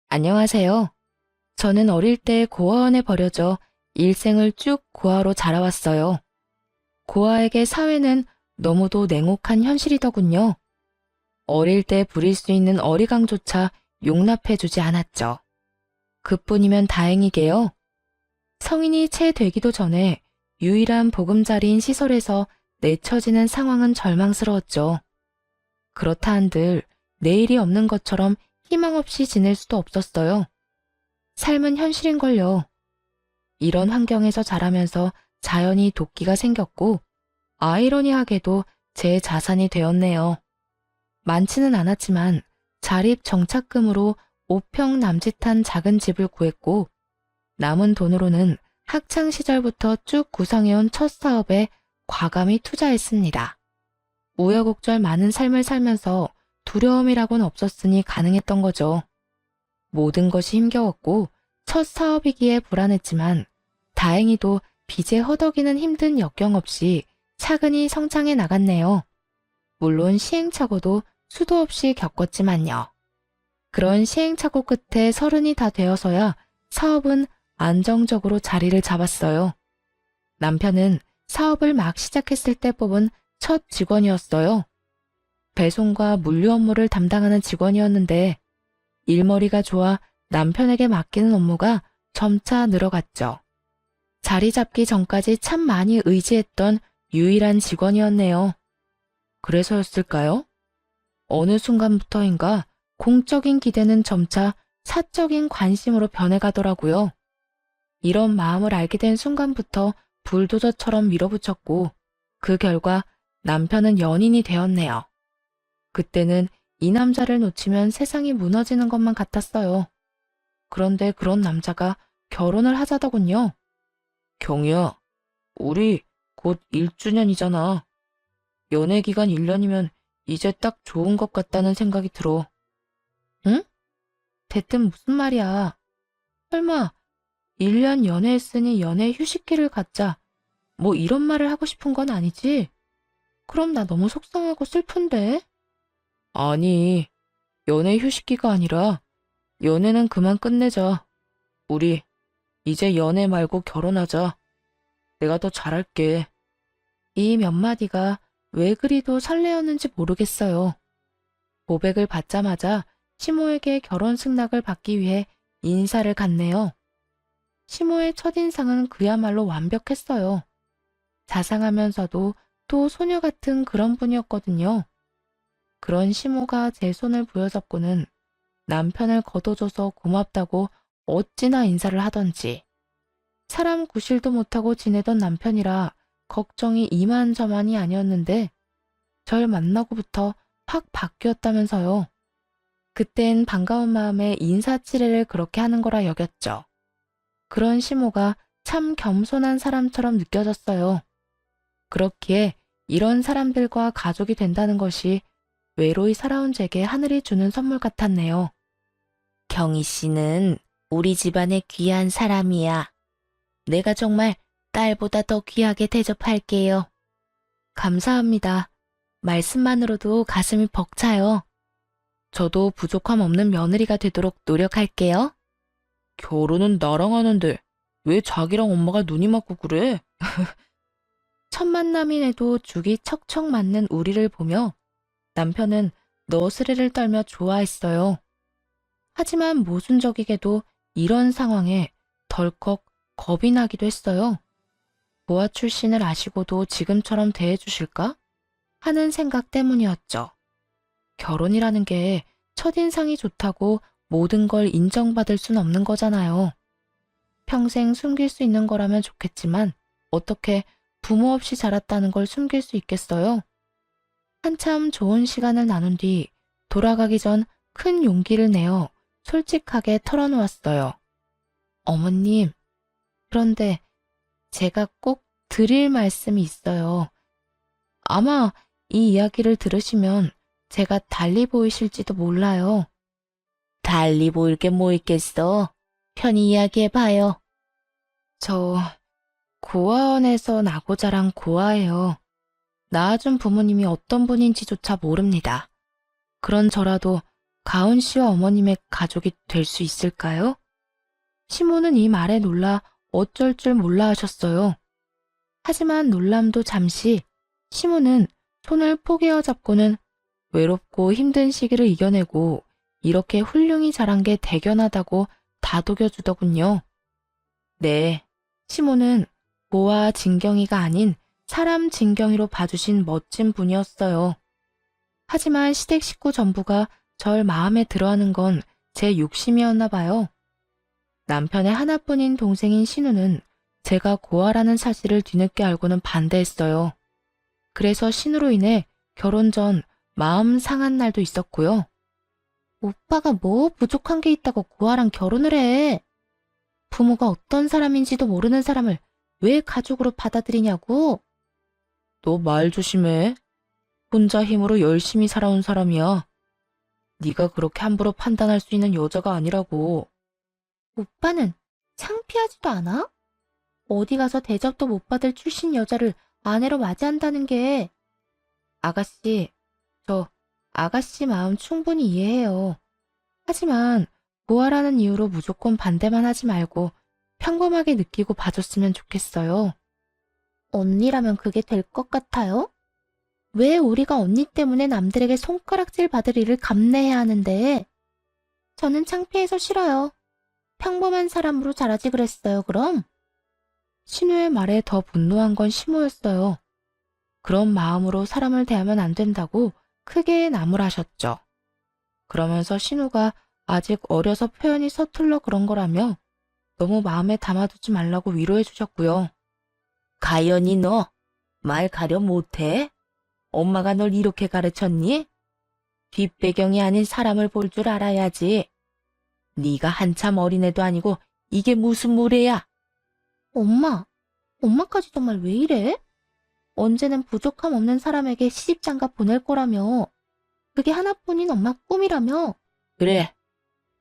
안녕하세요. 저는 어릴 때 고아원에 버려져 일생을 쭉 고아로 자라왔어요. 고아에게 사회는 너무도 냉혹한 현실이더군요. 어릴 때 부릴 수 있는 어리광조차 용납해주지 않았죠. 그뿐이면 다행이게요. 성인이 채 되기도 전에 유일한 보금자리인 시설에서 내쳐지는 상황은 절망스러웠죠. 그렇다 한들 내일이 없는 것처럼 희망 없이 지낼 수도 없었어요. 삶은 현실인걸요. 이런 환경에서 자라면서 자연히 도끼가 생겼고 아이러니하게도 제 자산이 되었네요. 많지는 않았지만 자립 정착금으로 5평 남짓한 작은 집을 구했고 남은 돈으로는 학창 시절부터 쭉 구상해온 첫 사업에 과감히 투자했습니다. 우여곡절 많은 삶을 살면서 두려움이라고는 없었으니 가능했던 거죠. 모든 것이 힘겨웠고 첫 사업이기에 불안했지만 다행히도 빚에 허덕이는 힘든 역경 없이 차근히 성장해 나갔네요. 물론 시행착오도 수도 없이 겪었지만요. 그런 시행착오 끝에 30이 다 되어서야 사업은 안정적으로 자리를 잡았어요. 남편은 사업을 막 시작했을 때 뽑은 첫 직원이었어요. 배송과 물류 업무를 담당하는 직원이었는데 일머리가 좋아 남편에게 맡기는 업무가 점차 늘어갔죠. 자리 잡기 전까지 참 많이 의지했던 유일한 직원이었네요. 그래서였을까요? 어느 순간부터인가 공적인 기대는 점차 사적인 관심으로 변해가더라고요. 이런 마음을 알게 된 순간부터 불도저처럼 밀어붙였고 그 결과 남편은 연인이 되었네요. 그때는 이 남자를 놓치면 세상이 무너지는 것만 같았어요. 그런데 그런 남자가 결혼을 하자더군요. 경희야, 우리 곧 1주년이잖아. 연애 기간 1년이면 이제 딱 좋은 것 같다는 생각이 들어. 응? 대뜸 무슨 말이야. 설마 1년 연애했으니 연애 휴식기를 갖자. 뭐 이런 말을 하고 싶은 건 아니지? 그럼 나 너무 속상하고 슬픈데? 아니, 연애 휴식기가 아니라 연애는 그만 끝내자. 우리 이제 연애 말고 결혼하자. 내가 더 잘할게. 이 몇 마디가 왜 그리도 설레었는지 모르겠어요. 고백을 받자마자 시모에게 결혼 승낙을 받기 위해 인사를 갔네요. 시모의 첫인상은 그야말로 완벽했어요. 자상하면서도 또 소녀 같은 그런 분이었거든요. 그런 시모가 제 손을 부여잡고는 남편을 거둬줘서 고맙다고 어찌나 인사를 하던지. 사람 구실도 못하고 지내던 남편이라 걱정이 이만저만이 아니었는데 절 만나고부터 확 바뀌었다면서요. 그땐 반가운 마음에 인사치레를 그렇게 하는 거라 여겼죠. 그런 시모가 참 겸손한 사람처럼 느껴졌어요. 그렇기에 이런 사람들과 가족이 된다는 것이 외로이 살아온 제게 하늘이 주는 선물 같았네요. 경희 씨는 우리 집안의 귀한 사람이야. 내가 정말 딸보다 더 귀하게 대접할게요. 감사합니다. 말씀만으로도 가슴이 벅차요. 저도 부족함 없는 며느리가 되도록 노력할게요. 결혼은 나랑 하는데 왜 자기랑 엄마가 눈이 맞고 그래? 첫 만남인에도 죽이 척척 맞는 우리를 보며 남편은 너스레를 떨며 좋아했어요. 하지만 모순적이게도 이런 상황에 덜컥 겁이 나기도 했어요. 고아 출신을 아시고도 지금처럼 대해주실까? 하는 생각 때문이었죠. 결혼이라는 게 첫인상이 좋다고 모든 걸 인정받을 순 없는 거잖아요. 평생 숨길 수 있는 거라면 좋겠지만 어떻게 부모 없이 자랐다는 걸 숨길 수 있겠어요? 한참 좋은 시간을 나눈 뒤 돌아가기 전 큰 용기를 내어 솔직하게 털어놓았어요. 어머님, 그런데 제가 꼭 드릴 말씀이 있어요. 아마 이 이야기를 들으시면 제가 달리 보이실지도 몰라요. 달리 보일 게 뭐 있겠어? 편히 이야기해봐요. 저 고아원에서 나고 자란 고아예요. 낳아준 부모님이 어떤 분인지조차 모릅니다. 그런 저라도 가은 씨와 어머님의 가족이 될 수 있을까요? 시모는 이 말에 놀라 어쩔 줄 몰라 하셨어요. 하지만 놀람도 잠시 시모는 손을 포개어 잡고는 외롭고 힘든 시기를 이겨내고 이렇게 훌륭히 자란 게 대견하다고 다독여주더군요. 네, 시모는 고아 진경이가 아닌 사람 진경이로 봐주신 멋진 분이었어요. 하지만 시댁 식구 전부가 절 마음에 들어하는 건 제 욕심이었나 봐요. 남편의 하나뿐인 동생인 신우는 제가 고아라는 사실을 뒤늦게 알고는 반대했어요. 그래서 신우로 인해 결혼 전 마음 상한 날도 있었고요. 오빠가 뭐 부족한 게 있다고 고아랑 결혼을 해. 부모가 어떤 사람인지도 모르는 사람을 왜 가족으로 받아들이냐고. 너 말 조심해. 혼자 힘으로 열심히 살아온 사람이야. 네가 그렇게 함부로 판단할 수 있는 여자가 아니라고. 오빠는 창피하지도 않아? 어디 가서 대접도 못 받을 출신 여자를 아내로 맞이한다는 게. 아가씨, 저 아가씨 마음 충분히 이해해요. 하지만 고아라는 이유로 무조건 반대만 하지 말고 평범하게 느끼고 봐줬으면 좋겠어요. 언니라면 그게 될 것 같아요? 왜 우리가 언니 때문에 남들에게 손가락질 받을 일을 감내해야 하는데? 저는 창피해서 싫어요. 평범한 사람으로 자라지 그랬어요, 그럼? 신우의 말에 더 분노한 건 시모였어요. 그런 마음으로 사람을 대하면 안 된다고 크게 나무라셨죠. 그러면서 신우가 아직 어려서 표현이 서툴러 그런 거라며 너무 마음에 담아두지 말라고 위로해 주셨고요. 가연이 너 말 가려 못해? 엄마가 널 이렇게 가르쳤니? 뒷배경이 아닌 사람을 볼 줄 알아야지. 네가 한참 어린애도 아니고 이게 무슨 무례야? 엄마까지 정말 왜 이래? 언제는 부족함 없는 사람에게 시집장가 보낼 거라며. 그게 하나뿐인 엄마 꿈이라며. 그래,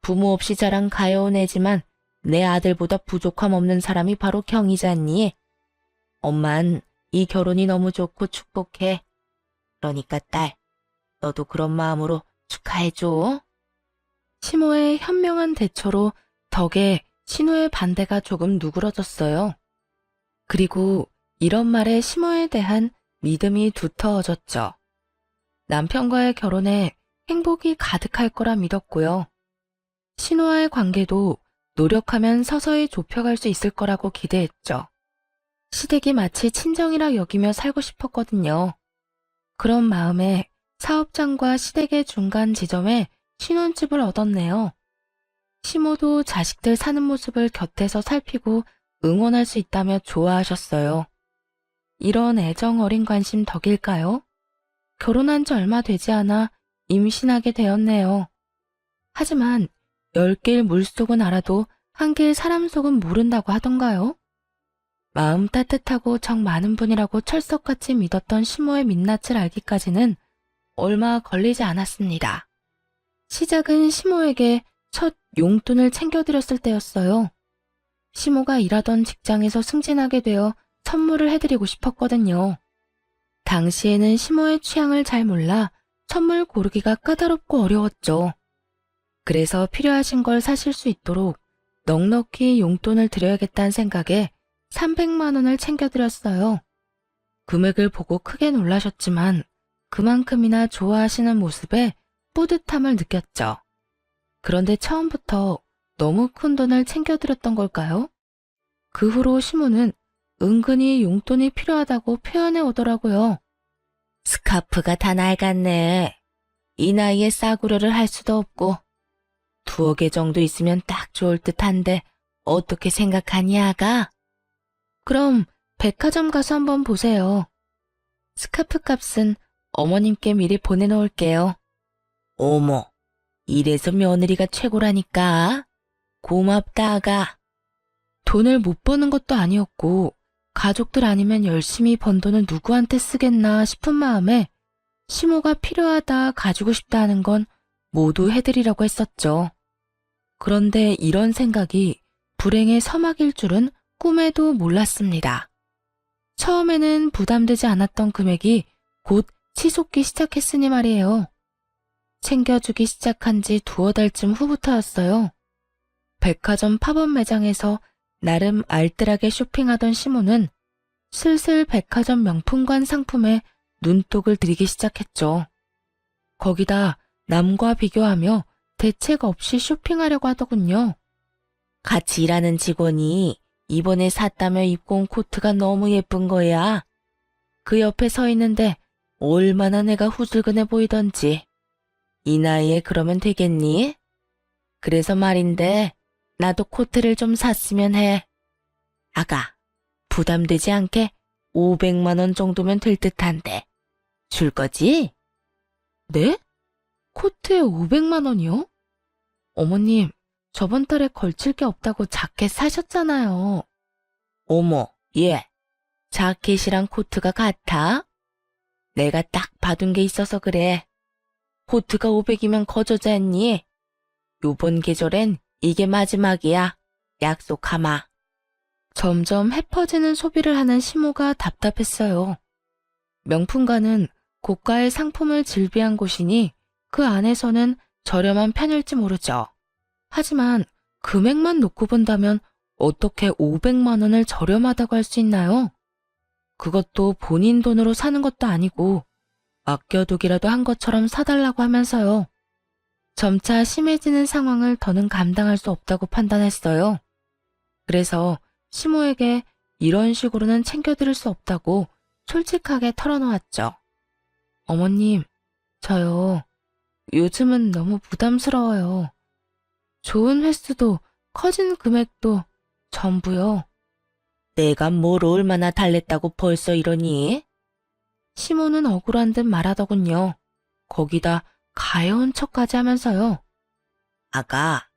부모 없이 자란 가여운 애지만 내 아들보다 부족함 없는 사람이 바로 경이잖니. 엄만 이 결혼이 너무 좋고 축복해. 그러니까 딸, 너도 그런 마음으로 축하해줘. 시모의 현명한 대처로 덕에 신우의 반대가 조금 누그러졌어요. 그리고 이런 말에 시모에 대한 믿음이 두터워졌죠. 남편과의 결혼에 행복이 가득할 거라 믿었고요. 신우와의 관계도 노력하면 서서히 좁혀갈 수 있을 거라고 기대했죠. 시댁이 마치 친정이라 여기며 살고 싶었거든요. 그런 마음에 사업장과 시댁의 중간 지점에 신혼집을 얻었네요. 시모도 자식들 사는 모습을 곁에서 살피고 응원할 수 있다며 좋아하셨어요. 이런 애정 어린 관심 덕일까요? 결혼한 지 얼마 되지 않아 임신하게 되었네요. 하지만 10길 물속은 알아도 1길 사람 속은 모른다고 하던가요? 마음 따뜻하고 정 많은 분이라고 철석같이 믿었던 시모의 민낯을 알기까지는 얼마 걸리지 않았습니다. 시작은 시모에게 첫 용돈을 챙겨드렸을 때였어요. 시모가 일하던 직장에서 승진하게 되어 선물을 해드리고 싶었거든요. 당시에는 시모의 취향을 잘 몰라 선물 고르기가 까다롭고 어려웠죠. 그래서 필요하신 걸 사실 수 있도록 넉넉히 용돈을 드려야겠다는 생각에 300만 원을 챙겨드렸어요. 금액을 보고 크게 놀라셨지만 그만큼이나 좋아하시는 모습에 뿌듯함을 느꼈죠. 그런데 처음부터 너무 큰 돈을 챙겨드렸던 걸까요? 그 후로 시모는 은근히 용돈이 필요하다고 표현해 오더라고요. 스카프가 다 낡았네. 이 나이에 싸구려를 할 수도 없고 2억 개 정도 있으면 딱 좋을 듯한데 어떻게 생각하니 아가? 그럼 백화점 가서 한번 보세요. 스카프 값은 어머님께 미리 보내놓을게요. 어머, 이래서 며느리가 최고라니까. 고맙다 아가. 돈을 못 버는 것도 아니었고 가족들 아니면 열심히 번 돈을 누구한테 쓰겠나 싶은 마음에 시모가 필요하다 가지고 싶다 하는 건 모두 해드리려고 했었죠. 그런데 이런 생각이 불행의 서막일 줄은 꿈에도 몰랐습니다. 처음에는 부담되지 않았던 금액이 곧 치솟기 시작했으니 말이에요. 챙겨주기 시작한 지 두어 달쯤 후부터였어요. 백화점 팝업 매장에서 나름 알뜰하게 쇼핑하던 시모는 슬슬 백화점 명품관 상품에 눈독을 들이기 시작했죠. 거기다 남과 비교하며 대책 없이 쇼핑하려고 하더군요. 같이 일하는 직원이 이번에 샀다며 입고 온 코트가 너무 예쁜 거야. 그 옆에 서 있는데 얼마나 내가 후줄근해 보이던지. 이 나이에 그러면 되겠니? 그래서 말인데 나도 코트를 좀 샀으면 해. 아가, 부담되지 않게 500만 원 정도면 될 듯한데. 줄 거지? 네? 코트에 500만 원이요? 어머님, 저번 달에 걸칠 게 없다고 자켓 사셨잖아요. 어머, 얘, 자켓이랑 코트가 같아? 내가 딱 봐둔 게 있어서 그래. 코트가 500이면 거저자했니? 요번 계절엔 이게 마지막이야. 약속하마. 점점 해퍼지는 소비를 하는 시모가 답답했어요. 명품관은 고가의 상품을 질비한 곳이니 그 안에서는 저렴한 편일지 모르죠. 하지만 금액만 놓고 본다면 어떻게 500만 원을 저렴하다고 할 수 있나요? 그것도 본인 돈으로 사는 것도 아니고 아껴두기라도 한 것처럼 사달라고 하면서요. 점차 심해지는 상황을 더는 감당할 수 없다고 판단했어요. 그래서 시모에게 이런 식으로는 챙겨드릴 수 없다고 솔직하게 털어놓았죠. 어머님, 저요. 요즘은 너무 부담스러워요. 좋은 횟수도 커진 금액도 전부요. 내가 뭘 얼마나 달랬다고 벌써 이러니? 시모는 억울한 듯 말하더군요. 거기다 가여운 척까지 하면서요. 아가,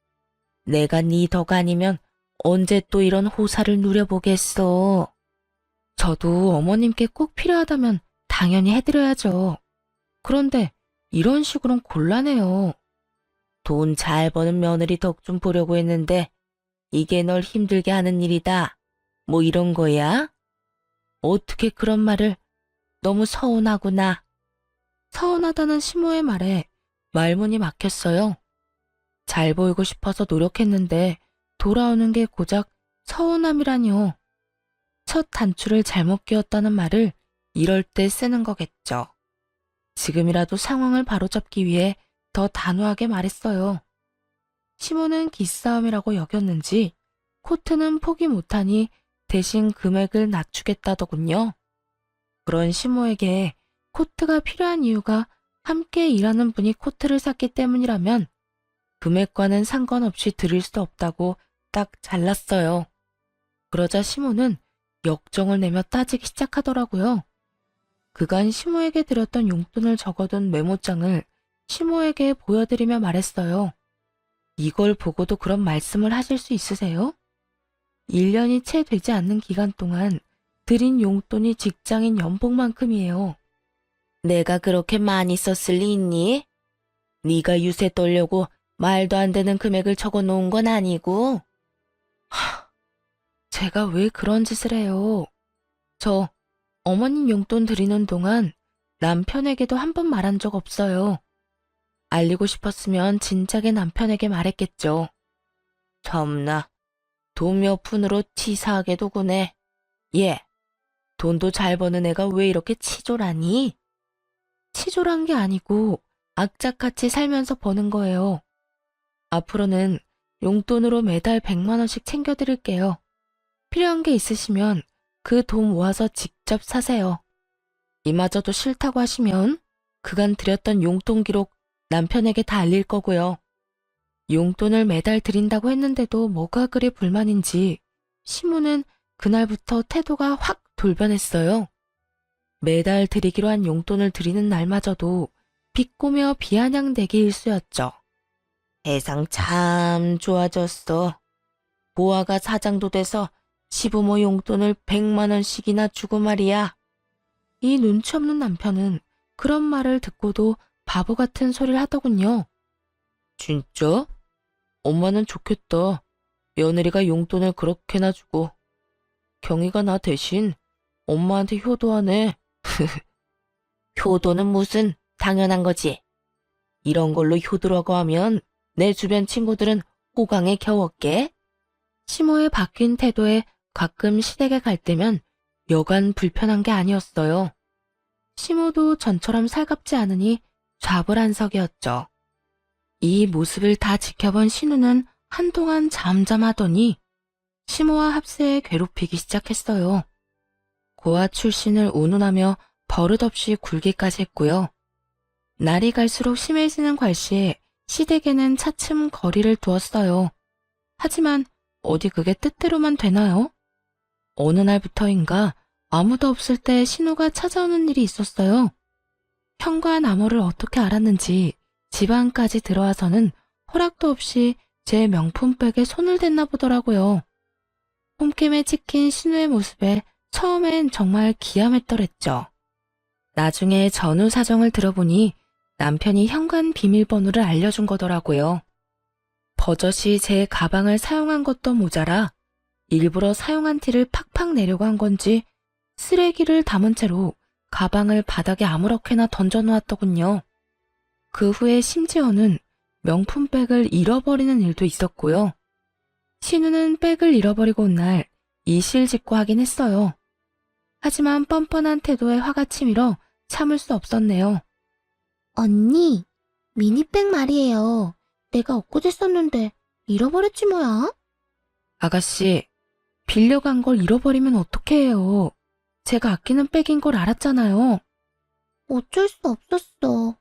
내가 네 덕 아니면 언제 또 이런 호사를 누려보겠어. 저도 어머님께 꼭 필요하다면 당연히 해드려야죠. 그런데 이런 식으로는 곤란해요. 돈 잘 버는 며느리 덕 좀 보려고 했는데 이게 널 힘들게 하는 일이다. 뭐 이런 거야? 어떻게 그런 말을. 너무 서운하구나. 서운하다는 시모의 말에 말문이 막혔어요. 잘 보이고 싶어서 노력했는데 돌아오는 게 고작 서운함이라뇨. 첫 단추를 잘못 끼웠다는 말을 이럴 때 쓰는 거겠죠. 지금이라도 상황을 바로잡기 위해 더 단호하게 말했어요. 시모는 기싸움이라고 여겼는지 코트는 포기 못하니 대신 금액을 낮추겠다더군요. 그런 시모에게 코트가 필요한 이유가 함께 일하는 분이 코트를 샀기 때문이라면 금액과는 상관없이 드릴 수 없다고 딱 잘랐어요. 그러자 시모는 역정을 내며 따지기 시작하더라고요. 그간 시모에게 드렸던 용돈을 적어둔 메모장을 시모에게 보여드리며 말했어요. 이걸 보고도 그런 말씀을 하실 수 있으세요? 1년이 채 되지 않는 기간 동안 드린 용돈이 직장인 연봉만큼이에요. 내가 그렇게 많이 썼을 리 있니? 네가 유세 떨려고 말도 안 되는 금액을 적어 놓은 건 아니고. 제가 왜 그런 짓을 해요? 저 어머님 용돈 드리는 동안 남편에게도 한 번 말한 적 없어요. 알리고 싶었으면 진작에 남편에게 말했겠죠. 참나, 돈 몇 푼으로 치사하게도 구네. 예, 돈도 잘 버는 애가 왜 이렇게 치졸하니? 치졸한 게 아니고 악착같이 살면서 버는 거예요. 앞으로는 용돈으로 매달 100만 원씩 챙겨드릴게요. 필요한 게 있으시면 그 돈 모아서 직접 사세요. 이마저도 싫다고 하시면 그간 드렸던 용돈 기록 남편에게 다 알릴 거고요. 용돈을 매달 드린다고 했는데도 뭐가 그리 불만인지 시모는 그날부터 태도가 확 돌변했어요. 매달 드리기로 한 용돈을 드리는 날마저도 비꼬며 비아냥대기 일쑤였죠. 세상 참 좋아졌어. 보아가 사장도 돼서 시부모 용돈을 100만 원씩이나 주고 말이야. 이 눈치 없는 남편은 그런 말을 듣고도 바보 같은 소리를 하더군요. 진짜? 엄마는 좋겠다. 며느리가 용돈을 그렇게나 주고. 경희가 나 대신 엄마한테 효도하네. 효도는 무슨 당연한 거지. 이런 걸로 효도라고 하면 내 주변 친구들은 호강에 겨웠게. 시모의 바뀐 태도에 가끔 시댁에 갈 때면 여간 불편한 게 아니었어요. 시모도 전처럼 살갑지 않으니 좌불안석이었죠. 이 모습을 다 지켜본 신우는 한동안 잠잠하더니 시모와 합세에 괴롭히기 시작했어요. 고아 출신을 운운하며 버릇없이 굴기까지 했고요. 날이 갈수록 심해지는 괄시에 시댁에는 차츰 거리를 두었어요. 하지만 어디 그게 뜻대로만 되나요? 어느 날부터인가 아무도 없을 때 신우가 찾아오는 일이 있었어요. 현관 암호를 어떻게 알았는지 집안까지 들어와서는 허락도 없이 제 명품백에 손을 댔나 보더라고요. 홈캠에 찍힌 신우의 모습에 처음엔 정말 기함했더랬죠. 나중에 전후 사정을 들어보니 남편이 현관 비밀번호를 알려준 거더라고요. 버젓이 제 가방을 사용한 것도 모자라 일부러 사용한 티를 팍팍 내려고 한 건지 쓰레기를 담은 채로 가방을 바닥에 아무렇게나 던져놓았더군요. 그 후에 심지어는 명품백을 잃어버리는 일도 있었고요. 신우는 백을 잃어버리고 온 날 이실직고 하긴 했어요. 하지만 뻔뻔한 태도에 화가 치밀어 참을 수 없었네요. 언니, 미니백 말이에요. 내가 엊그제썼는데 잃어버렸지 뭐야? 아가씨, 빌려간 걸 잃어버리면 어떡해 해요. 제가 아끼는 백인 걸 알았잖아요. 어쩔 수 없었어.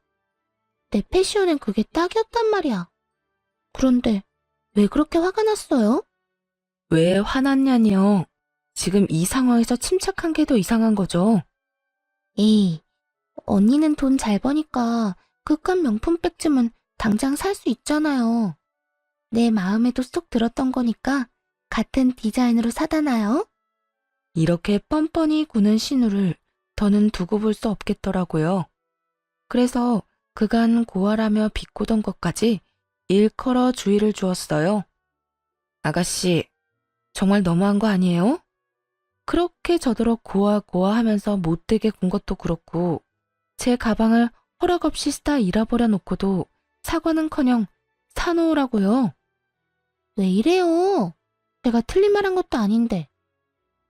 내 패션엔 그게 딱이었단 말이야. 그런데 왜 그렇게 화가 났어요? 왜 화났냐니요. 지금 이 상황에서 침착한 게 더 이상한 거죠. 에이, 언니는 돈 잘 버니까 그깟 명품백쯤은 당장 살 수 있잖아요. 내 마음에도 쏙 들었던 거니까 같은 디자인으로 사다나요? 이렇게 뻔뻔히 구는 신우를 더는 두고 볼 수 없겠더라고요. 그래서 그간 고아라며 비꼬던 것까지 일컬어 주의를 주었어요. 아가씨, 정말 너무한 거 아니에요? 그렇게 저더러 고아 하면서 못되게 군 것도 그렇고 제 가방을 허락 없이 쓰다 잃어버려 놓고도 사과는커녕 사놓으라고요. 왜 이래요? 제가 틀린 말 한 것도 아닌데.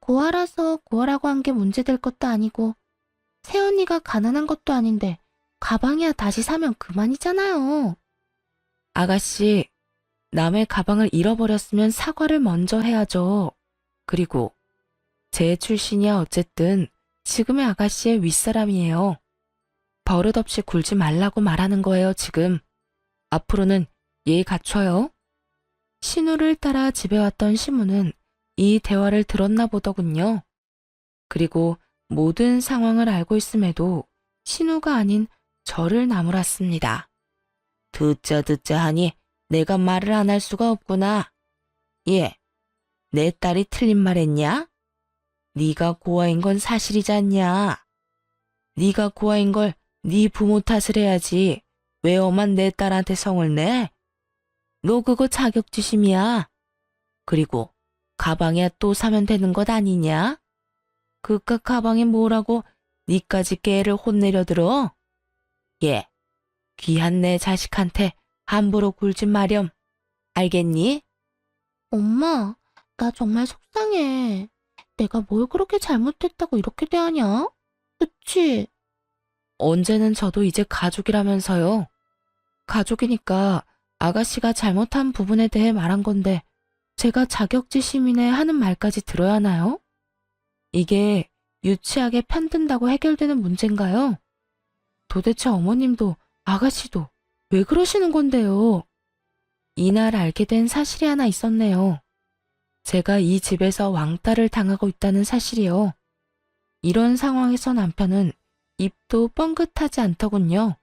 고아라서 고아라고 한 게 문제될 것도 아니고 새언니가 가난한 것도 아닌데 가방이야 다시 사면 그만이잖아요. 아가씨, 남의 가방을 잃어버렸으면 사과를 먼저 해야죠. 그리고 제 출신이야 어쨌든 지금의 아가씨의 윗사람이에요. 버릇없이 굴지 말라고 말하는 거예요, 지금. 앞으로는 예의 갖춰요. 신우를 따라 집에 왔던 시무는 이 대화를 들었나 보더군요. 그리고 모든 상황을 알고 있음에도 신우가 아닌 저를 나무랐습니다. 듣자 하니 내가 말을 안 할 수가 없구나. 예, 내 딸이 틀린 말 했냐? 네가 고아인 건 사실이지 않냐? 네가 고아인 걸 네 부모 탓을 해야지. 왜 엄한 내 딸한테 성을 내? 너 그거 자격지심이야. 그리고 가방이야 또 사면 되는 것 아니냐? 그깟 가방이 뭐라고 니까지 깨를 혼내려 들어? 예, 귀한 내 자식한테 함부로 굴지 마렴. 알겠니? 엄마, 나 정말 속상해. 내가 뭘 그렇게 잘못했다고 이렇게 대하냐? 그치? 언제는 저도 이제 가족이라면서요. 가족이니까 아가씨가 잘못한 부분에 대해 말한 건데 제가 자격지심이네 하는 말까지 들어야 하나요? 이게 유치하게 편든다고 해결되는 문제인가요? 도대체 어머님도 아가씨도 왜 그러시는 건데요? 이날 알게 된 사실이 하나 있었네요. 제가 이 집에서 왕따를 당하고 있다는 사실이요. 이런 상황에서 남편은 입도 뻥긋하지 않더군요.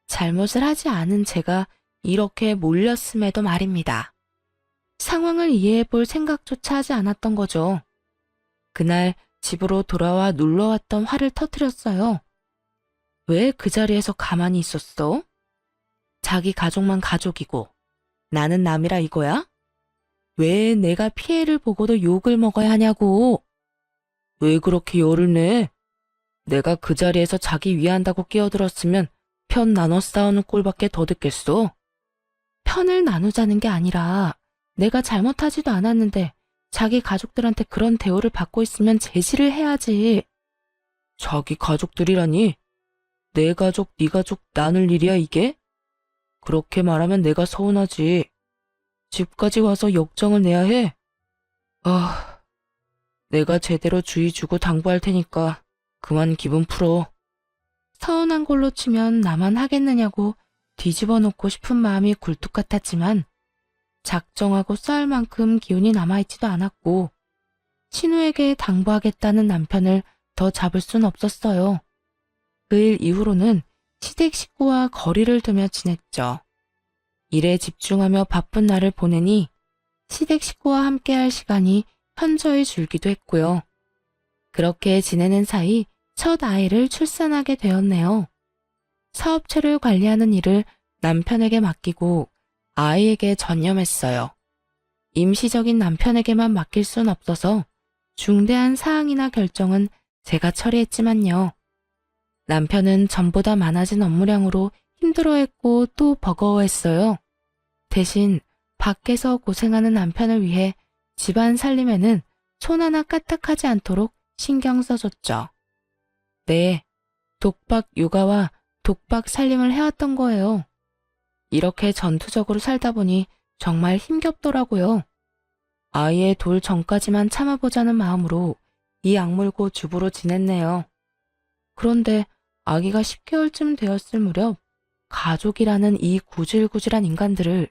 잘못을 하지 않은 제가 이렇게 몰렸음에도 말입니다. 상황을 이해해 볼 생각조차 하지 않았던 거죠. 그날 집으로 돌아와 놀러왔던 화를 터뜨렸어요. 왜 그 자리에서 가만히 있었어? 자기 가족만 가족이고 나는 남이라 이거야? 왜 내가 피해를 보고도 욕을 먹어야 하냐고. 왜 그렇게 열을 내? 내가 그 자리에서 자기 위한다고 끼어들었으면 편 나눠 싸우는 꼴밖에 더 듣겠어. 편을 나누자는 게 아니라 내가 잘못하지도 않았는데 자기 가족들한테 그런 대우를 받고 있으면 제지를 해야지. 자기 가족들이라니? 내 가족, 네 가족 나눌 일이야 이게? 그렇게 말하면 내가 서운하지. 집까지 와서 역정을 내야 해? 아, 내가 제대로 주의 주고 당부할 테니까 그만 기분 풀어. 서운한 걸로 치면 나만 하겠느냐고 뒤집어 놓고 싶은 마음이 굴뚝 같았지만 작정하고 싸울 만큼 기운이 남아있지도 않았고 신우에게 당부하겠다는 남편을 더 잡을 순 없었어요. 그 일 이후로는 시댁 식구와 거리를 두며 지냈죠. 일에 집중하며 바쁜 날을 보내니 시댁 식구와 함께할 시간이 현저히 줄기도 했고요. 그렇게 지내는 사이 첫 아이를 출산하게 되었네요. 사업체를 관리하는 일을 남편에게 맡기고 아이에게 전념했어요. 임시적인 남편에게만 맡길 순 없어서 중대한 사항이나 결정은 제가 처리했지만요. 남편은 전보다 많아진 업무량으로 힘들어했고 또 버거워했어요. 대신 밖에서 고생하는 남편을 위해 집안 살림에는 손 하나 까딱하지 않도록 신경 써줬죠. 네, 독박 육아와 독박 살림을 해왔던 거예요. 이렇게 전투적으로 살다 보니 정말 힘겹더라고요. 아이의 돌 전까지만 참아보자는 마음으로 이 악물고 주부로 지냈네요. 그런데 아기가 10개월쯤 되었을 무렵 가족이라는 이 구질구질한 인간들을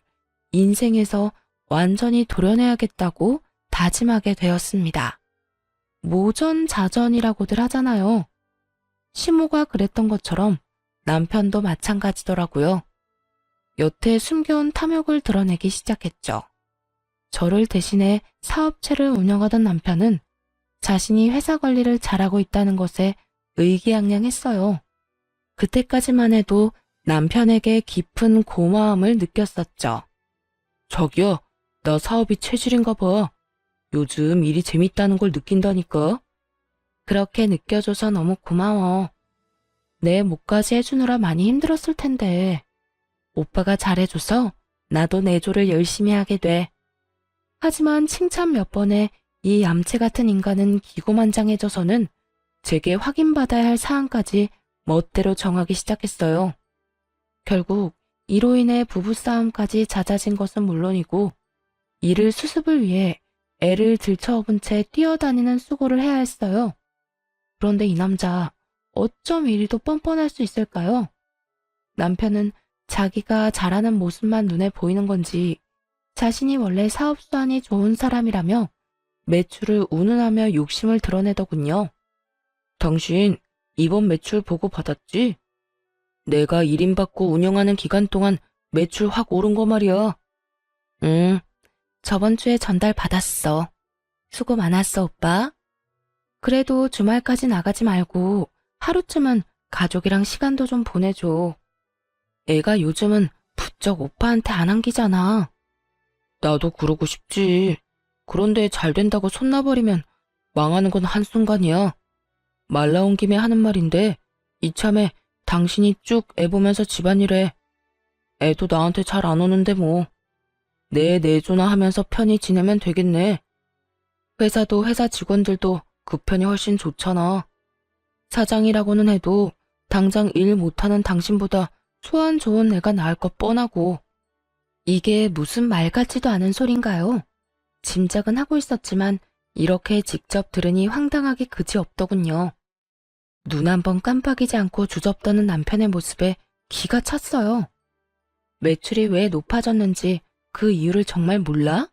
인생에서 완전히 도려내야겠다고 다짐하게 되었습니다. 모전자전이라고들 하잖아요. 시모가 그랬던 것처럼 남편도 마찬가지더라고요. 여태 숨겨온 탐욕을 드러내기 시작했죠. 저를 대신해 사업체를 운영하던 남편은 자신이 회사 관리를 잘하고 있다는 것에 의기양양했어요. 그때까지만 해도 남편에게 깊은 고마움을 느꼈었죠. 자기야, 나 사업이 체질인가 봐. 요즘 일이 재밌다는 걸 느낀다니까. 그렇게 느껴줘서 너무 고마워. 내 목까지 해주느라 많이 힘들었을 텐데. 오빠가 잘해줘서 나도 내조를 열심히 하게 돼. 하지만 칭찬 몇 번에 이 얌체 같은 인간은 기고만장해져서는 제게 확인받아야 할 사항까지 멋대로 정하기 시작했어요. 결국 이로 인해 부부싸움까지 잦아진 것은 물론이고 이를 수습을 위해 애를 들쳐업은 채 뛰어다니는 수고를 해야 했어요. 그런데 이 남자 어쩜 이리도 뻔뻔할 수 있을까요? 남편은 자기가 잘하는 모습만 눈에 보이는 건지 자신이 원래 사업 수완이 좋은 사람이라며 매출을 운운하며 욕심을 드러내더군요. 당신 이번 매출 보고 받았지? 내가 1인 받고 운영하는 기간 동안 매출 확 오른 거 말이야. 응, 저번 주에 전달 받았어. 수고 많았어, 오빠. 그래도 주말까지 나가지 말고 하루쯤은 가족이랑 시간도 좀 보내줘. 애가 요즘은 부쩍 오빠한테 안 안기잖아. 나도 그러고 싶지. 그런데 잘 된다고 손 놔버리면 망하는 건 한순간이야. 말 나온 김에 하는 말인데 이참에 당신이 쭉 애 보면서 집안일해. 애도 나한테 잘 안 오는데 뭐. 내 내조나 하면서 편히 지내면 되겠네. 회사도 회사 직원들도 그 편이 훨씬 좋잖아. 사장이라고는 해도 당장 일 못하는 당신보다 소원 좋은 애가 나을 것 뻔하고. 이게 무슨 말 같지도 않은 소린가요? 짐작은 하고 있었지만 이렇게 직접 들으니 황당하기 그지없더군요. 눈 한 번 깜빡이지 않고 주접떠는 남편의 모습에 기가 찼어요. 매출이 왜 높아졌는지 그 이유를 정말 몰라?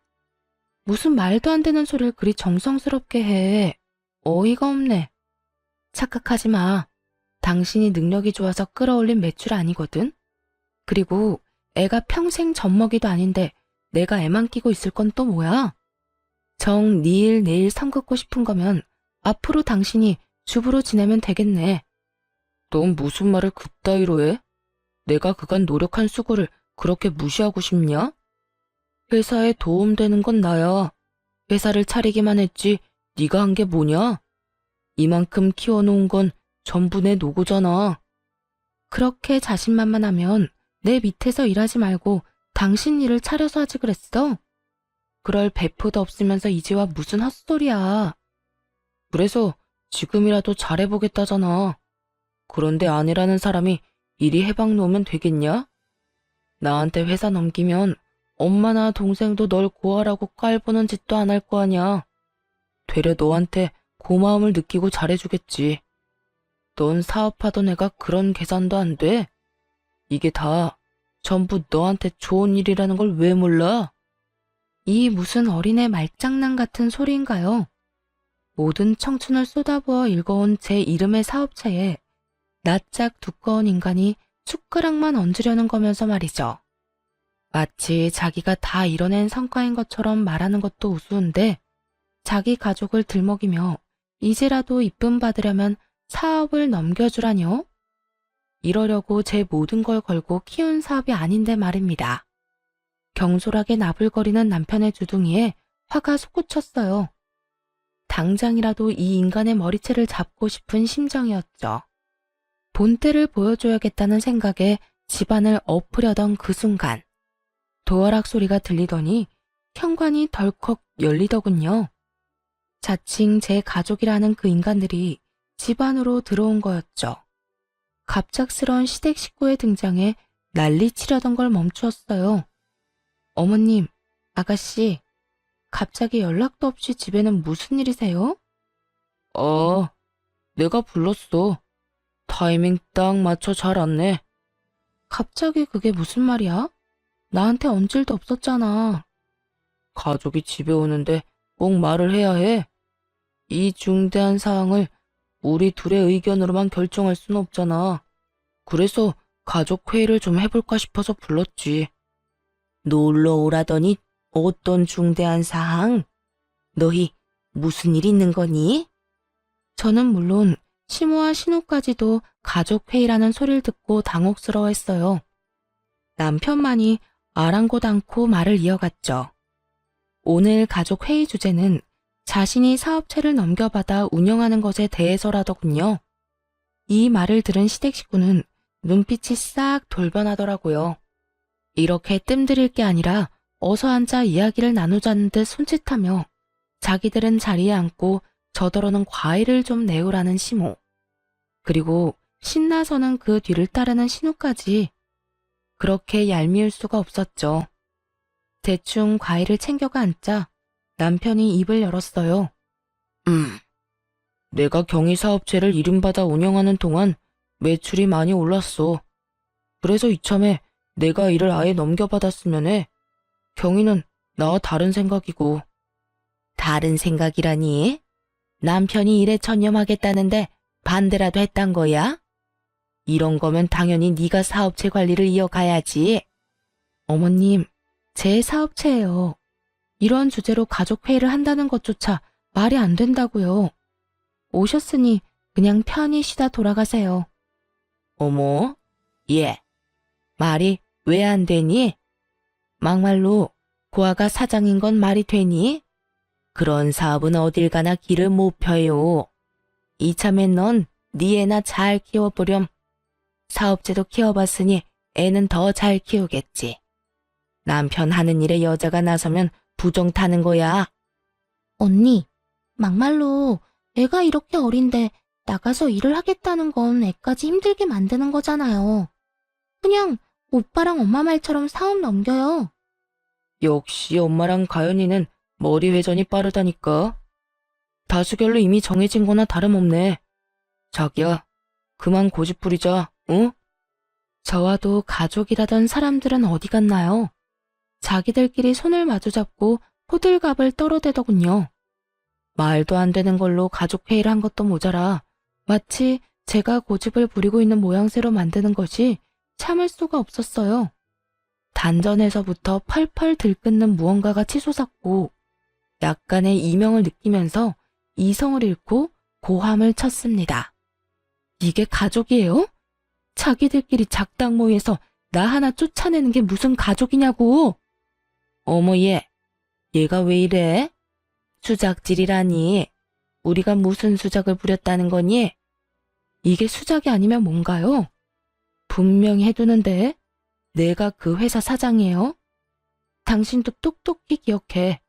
무슨 말도 안 되는 소리를 그리 정성스럽게 해. 어이가 없네. 착각하지 마. 당신이 능력이 좋아서 끌어올린 매출 아니거든. 그리고 애가 평생 젖먹이도 아닌데 내가 애만 끼고 있을 건 또 뭐야? 정 니일 내일 선 긋고 싶은 거면 앞으로 당신이 주부로 지내면 되겠네. 넌 무슨 말을 그따위로 해? 내가 그간 노력한 수고를 그렇게 무시하고 싶냐? 회사에 도움되는 건 나야. 회사를 차리기만 했지 네가 한 게 뭐냐? 이만큼 키워놓은 건 전부 내 노고잖아. 그렇게 자신만만하면 내 밑에서 일하지 말고 당신 일을 차려서 하지 그랬어? 그럴 배포도 없으면서 이제와 무슨 헛소리야. 그래서 지금이라도 잘해보겠다잖아. 그런데 아내라는 사람이 이리 해방 놓으면 되겠냐? 나한테 회사 넘기면 엄마나 동생도 널 구하라고 깔보는 짓도 안 할 거 아냐. 되려 너한테 고마움을 느끼고 잘해주겠지. 넌 사업하던 애가 그런 계산도 안 돼? 이게 다 전부 너한테 좋은 일이라는 걸 왜 몰라? 이 무슨 어린애 말장난 같은 소리인가요? 모든 청춘을 쏟아부어 읽어온 제 이름의 사업체에 낯짝 두꺼운 인간이 숟가락만 얹으려는 거면서 말이죠. 마치 자기가 다 이뤄낸 성과인 것처럼 말하는 것도 우스운데 자기 가족을 들먹이며 이제라도 이쁨 받으려면 사업을 넘겨주라뇨? 이러려고 제 모든 걸 걸고 키운 사업이 아닌데 말입니다. 경솔하게 나불거리는 남편의 주둥이에 화가 솟구쳤어요. 당장이라도 이 인간의 머리채를 잡고 싶은 심정이었죠. 본때를 보여줘야겠다는 생각에 집안을 엎으려던 그 순간 도어락 소리가 들리더니 현관이 덜컥 열리더군요. 자칭 제 가족이라는 그 인간들이 집 안으로 들어온 거였죠. 갑작스러운 시댁 식구의 등장에 난리치려던 걸 멈추었어요. 어머님, 아가씨, 갑자기 연락도 없이 집에는 무슨 일이세요? 내가 불렀어. 타이밍 딱 맞춰 잘 왔네. 갑자기 그게 무슨 말이야? 나한테 언질도 없었잖아. 가족이 집에 오는데 꼭 말을 해야 해. 이 중대한 사항을 우리 둘의 의견으로만 결정할 순 없잖아. 그래서 가족 회의를 좀 해볼까 싶어서 불렀지. 놀러 오라더니 어떤 중대한 사항? 너희 무슨 일 있는 거니? 저는 물론 시모와 신우까지도 가족 회의라는 소리를 듣고 당혹스러워했어요. 남편만이 아랑곳 않고 말을 이어갔죠. 오늘 가족 회의 주제는 자신이 사업체를 넘겨받아 운영하는 것에 대해서라더군요. 이 말을 들은 시댁 식구는 눈빛이 싹 돌변하더라고요. 이렇게 뜸들일 게 아니라 어서 앉아 이야기를 나누자는 듯 손짓하며 자기들은 자리에 앉고 저더러는 과일을 좀 내오라는 시모. 그리고 신나서는 그 뒤를 따르는 신우까지. 그렇게 얄미울 수가 없었죠. 대충 과일을 챙겨가 앉자 남편이 입을 열었어요. 내가 경희사업체를 이름받아 운영하는 동안 매출이 많이 올랐어. 그래서 이참에 내가 일을 아예 넘겨받았으면 해. 경희는 나와 다른 생각이고. 다른 생각이라니? 남편이 일에 전념하겠다는데 반대라도 했단 거야? 이런 거면 당연히 네가 사업체 관리를 이어가야지. 어머님, 제 사업체예요. 이런 주제로 가족 회의를 한다는 것조차 말이 안 된다고요. 오셨으니 그냥 편히 쉬다 돌아가세요. 어머, 예. 말이 왜 안 되니? 막말로 고아가 사장인 건 말이 되니? 그런 사업은 어딜 가나 길을 못 펴요. 이참에 넌 네 애나 잘 키워보렴. 사업체도 키워봤으니 애는 더 잘 키우겠지. 남편 하는 일에 여자가 나서면 부정 타는 거야. 언니, 막말로 애가 이렇게 어린데 나가서 일을 하겠다는 건 애까지 힘들게 만드는 거잖아요. 그냥 오빠랑 엄마 말처럼 사업 넘겨요. 역시 엄마랑 가연이는 머리 회전이 빠르다니까. 다수결로 이미 정해진 거나 다름없네. 자기야, 그만 고집 부리자, 응? 저와도 가족이라던 사람들은 어디 갔나요? 자기들끼리 손을 마주잡고 호들갑을 떨어대더군요. 말도 안 되는 걸로 가족 회의를 한 것도 모자라 마치 제가 고집을 부리고 있는 모양새로 만드는 것이 참을 수가 없었어요. 단전에서부터 펄펄 들끓는 무언가가 치솟았고 약간의 이명을 느끼면서 이성을 잃고 고함을 쳤습니다. 이게 가족이에요? 자기들끼리 작당 모의에서 나 하나 쫓아내는 게 무슨 가족이냐고. 어머 얘가 왜 이래? 수작질이라니. 우리가 무슨 수작을 부렸다는 거니? 이게 수작이 아니면 뭔가요? 분명히 해두는데 내가 그 회사 사장이에요. 당신도 똑똑히 기억해.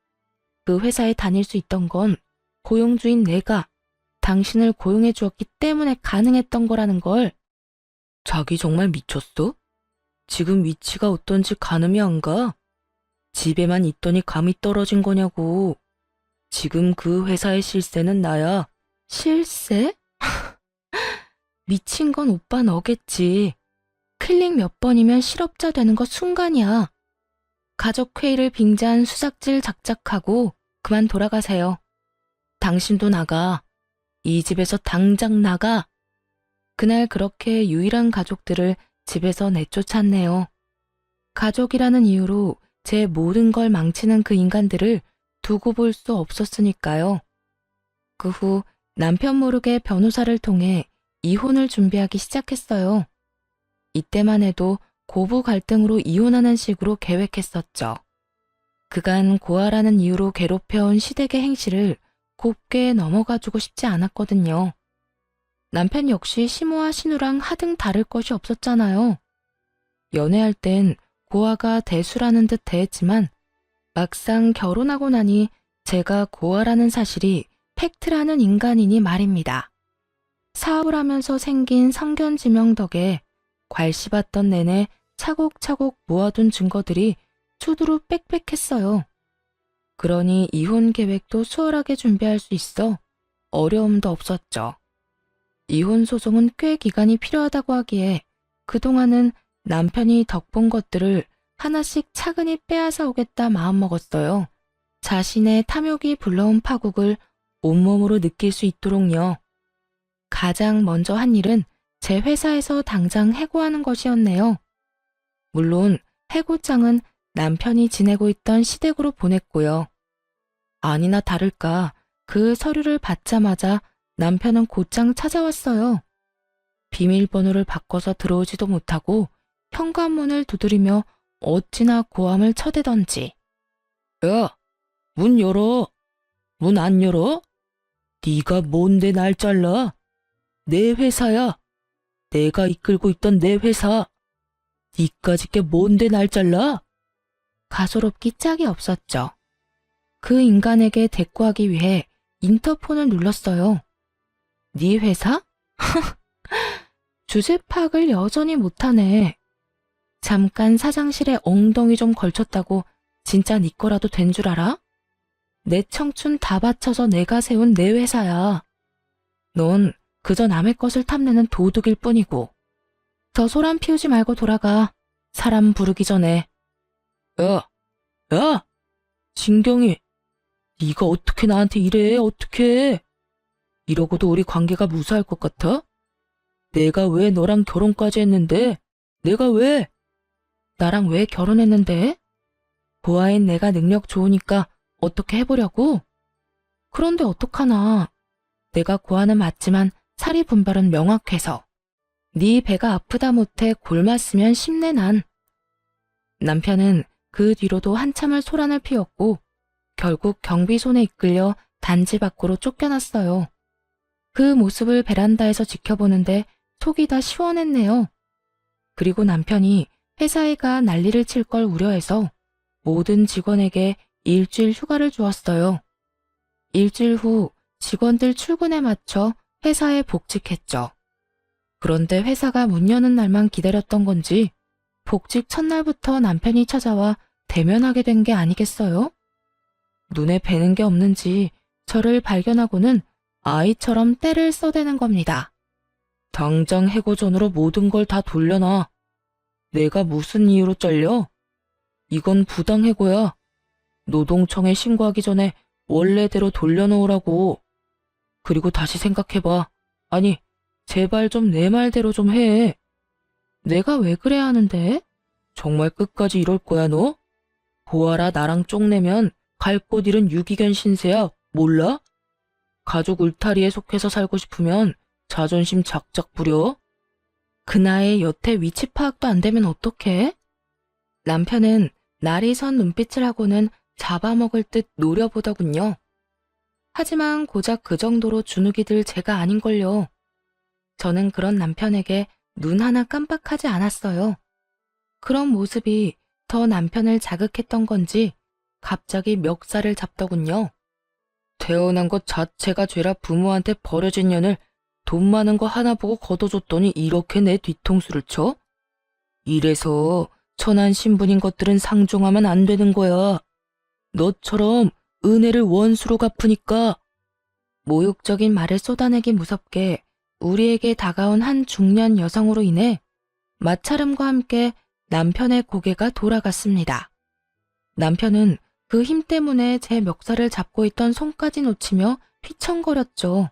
그 회사에 다닐 수 있던 건 고용주인 내가 당신을 고용해 주었기 때문에 가능했던 거라는 걸. 자기 정말 미쳤어? 지금 위치가 어떤지 가늠이 안 가? 집에만 있더니 감이 떨어진 거냐고. 지금 그 회사의 실세는 나야. 실세? 미친 건 오빠 너겠지. 클릭 몇 번이면 실업자 되는 거 순간이야. 가족회의를 빙자한 수작질 작작하고 그만 돌아가세요. 당신도 나가. 이 집에서 당장 나가. 그날 그렇게 유일한 가족들을 집에서 내쫓았네요. 가족이라는 이유로 제 모든 걸 망치는 그 인간들을 두고 볼 수 없었으니까요. 그 후 남편 모르게 변호사를 통해 이혼을 준비하기 시작했어요. 이때만 해도 고부 갈등으로 이혼하는 식으로 계획했었죠. 그간 고아라는 이유로 괴롭혀온 시댁의 행실을 곱게 넘어가주고 싶지 않았거든요. 남편 역시 시모와 신우랑 하등 다를 것이 없었잖아요. 연애할 땐 고아가 대수라는 듯 대했지만 막상 결혼하고 나니 제가 고아라는 사실이 팩트라는 인간이니 말입니다. 사업을 하면서 생긴 성견지명 덕에 괄씹었던 내내 차곡차곡 모아둔 증거들이 수두로 빽빽했어요. 그러니 이혼 계획도 수월하게 준비할 수 있어 어려움도 없었죠. 이혼 소송은 꽤 기간이 필요하다고 하기에 그동안은 남편이 덕본 것들을 하나씩 차근히 빼앗아 오겠다 마음먹었어요. 자신의 탐욕이 불러온 파국을 온몸으로 느낄 수 있도록요. 가장 먼저 한 일은 제 회사에서 당장 해고하는 것이었네요. 물론 해고장은 남편이 지내고 있던 시댁으로 보냈고요. 아니나 다를까 그 서류를 받자마자 남편은 곧장 찾아왔어요. 비밀번호를 바꿔서 들어오지도 못하고 현관문을 두드리며 어찌나 고함을 쳐대던지. 야, 문 열어. 문 안 열어? 네가 뭔데 날 잘라? 내 회사야. 내가 이끌고 있던 내 회사. 니까짓 게 뭔데 날 잘라? 가소롭기 짝이 없었죠. 그 인간에게 대꾸하기 위해 인터폰을 눌렀어요. 네 회사? 주제 파악을 여전히 못하네. 잠깐 사장실에 엉덩이 좀 걸쳤다고 진짜 네 거라도 된 줄 알아? 내 청춘 다 바쳐서 내가 세운 내 회사야. 넌 그저 남의 것을 탐내는 도둑일 뿐이고. 더 소란 피우지 말고 돌아가. 사람 부르기 전에. 야, 진경이. 네가 어떻게 나한테 이래, 어떻게. 이러고도 우리 관계가 무사할 것 같아? 내가 왜 너랑 결혼까지 했는데? 내가 왜? 나랑 왜 결혼했는데? 고아인 내가 능력 좋으니까 어떻게 해보려고? 그런데 어떡하나. 내가 고아는 맞지만 사리 분별은 명확해서. 네 배가 아프다 못해 골맞으면 심내 난. 남편은 그 뒤로도 한참을 소란을 피웠고 결국 경비손에 이끌려 단지 밖으로 쫓겨났어요. 그 모습을 베란다에서 지켜보는데 속이 다 시원했네요. 그리고 남편이 회사에 가 난리를 칠 걸 우려해서 모든 직원에게 일주일 휴가를 주었어요. 일주일 후 직원들 출근에 맞춰 회사에 복직했죠. 그런데 회사가 문 여는 날만 기다렸던 건지 복직 첫날부터 남편이 찾아와 대면하게 된 게 아니겠어요? 눈에 뵈는 게 없는지 저를 발견하고는 아이처럼 떼를 써대는 겁니다. 당장 해고전으로 모든 걸 다 돌려놔. 내가 무슨 이유로 잘려? 이건 부당해고야. 노동청에 신고하기 전에 원래대로 돌려놓으라고. 그리고 다시 생각해봐. 아니, 제발 좀 내 말대로 좀 해. 내가 왜 그래야 하는데? 정말 끝까지 이럴 거야, 너? 보아라, 나랑 쪽내면 갈 곳 잃은 유기견 신세야. 몰라? 가족 울타리에 속해서 살고 싶으면 자존심 작작 부려. 그 나이에 여태 위치 파악도 안 되면 어떡해? 남편은 날이 선 눈빛을 하고는 잡아먹을 듯 노려보더군요. 하지만 고작 그 정도로 주눅이 들 제가 아닌걸요. 저는 그런 남편에게 눈 하나 깜빡하지 않았어요. 그런 모습이 더 남편을 자극했던 건지 갑자기 멱살을 잡더군요. 태어난 것 자체가 죄라 부모한테 버려진 년을 돈 많은 거 하나 보고 걷어줬더니 이렇게 내 뒤통수를 쳐? 이래서 천한 신분인 것들은 상종하면 안 되는 거야. 너처럼 은혜를 원수로 갚으니까. 모욕적인 말을 쏟아내기 무섭게 우리에게 다가온 한 중년 여성으로 인해 마찰음과 함께 남편의 고개가 돌아갔습니다. 남편은 그 힘 때문에 제 멱살을 잡고 있던 손까지 놓치며 휘청거렸죠.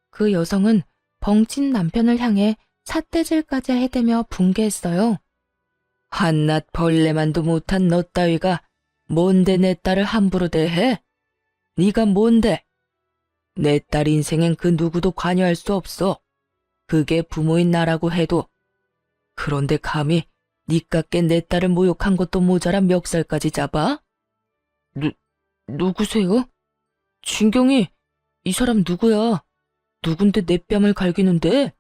그 여성은 벙친 남편을 향해 삿대질까지 해대며 분개했어요. 한낱 벌레만도 못한 너 따위가 뭔데 내 딸을 함부로 대해? 네가 뭔데? 내 딸 인생엔 그 누구도 관여할 수 없어. 그게 부모인 나라고 해도. 그런데 감히 니깎게 내 딸을 모욕한 것도 모자라 멱살까지 잡아? 누구세요? 진경이, 이 사람 누구야? 누군데 내 뺨을 갈기는데?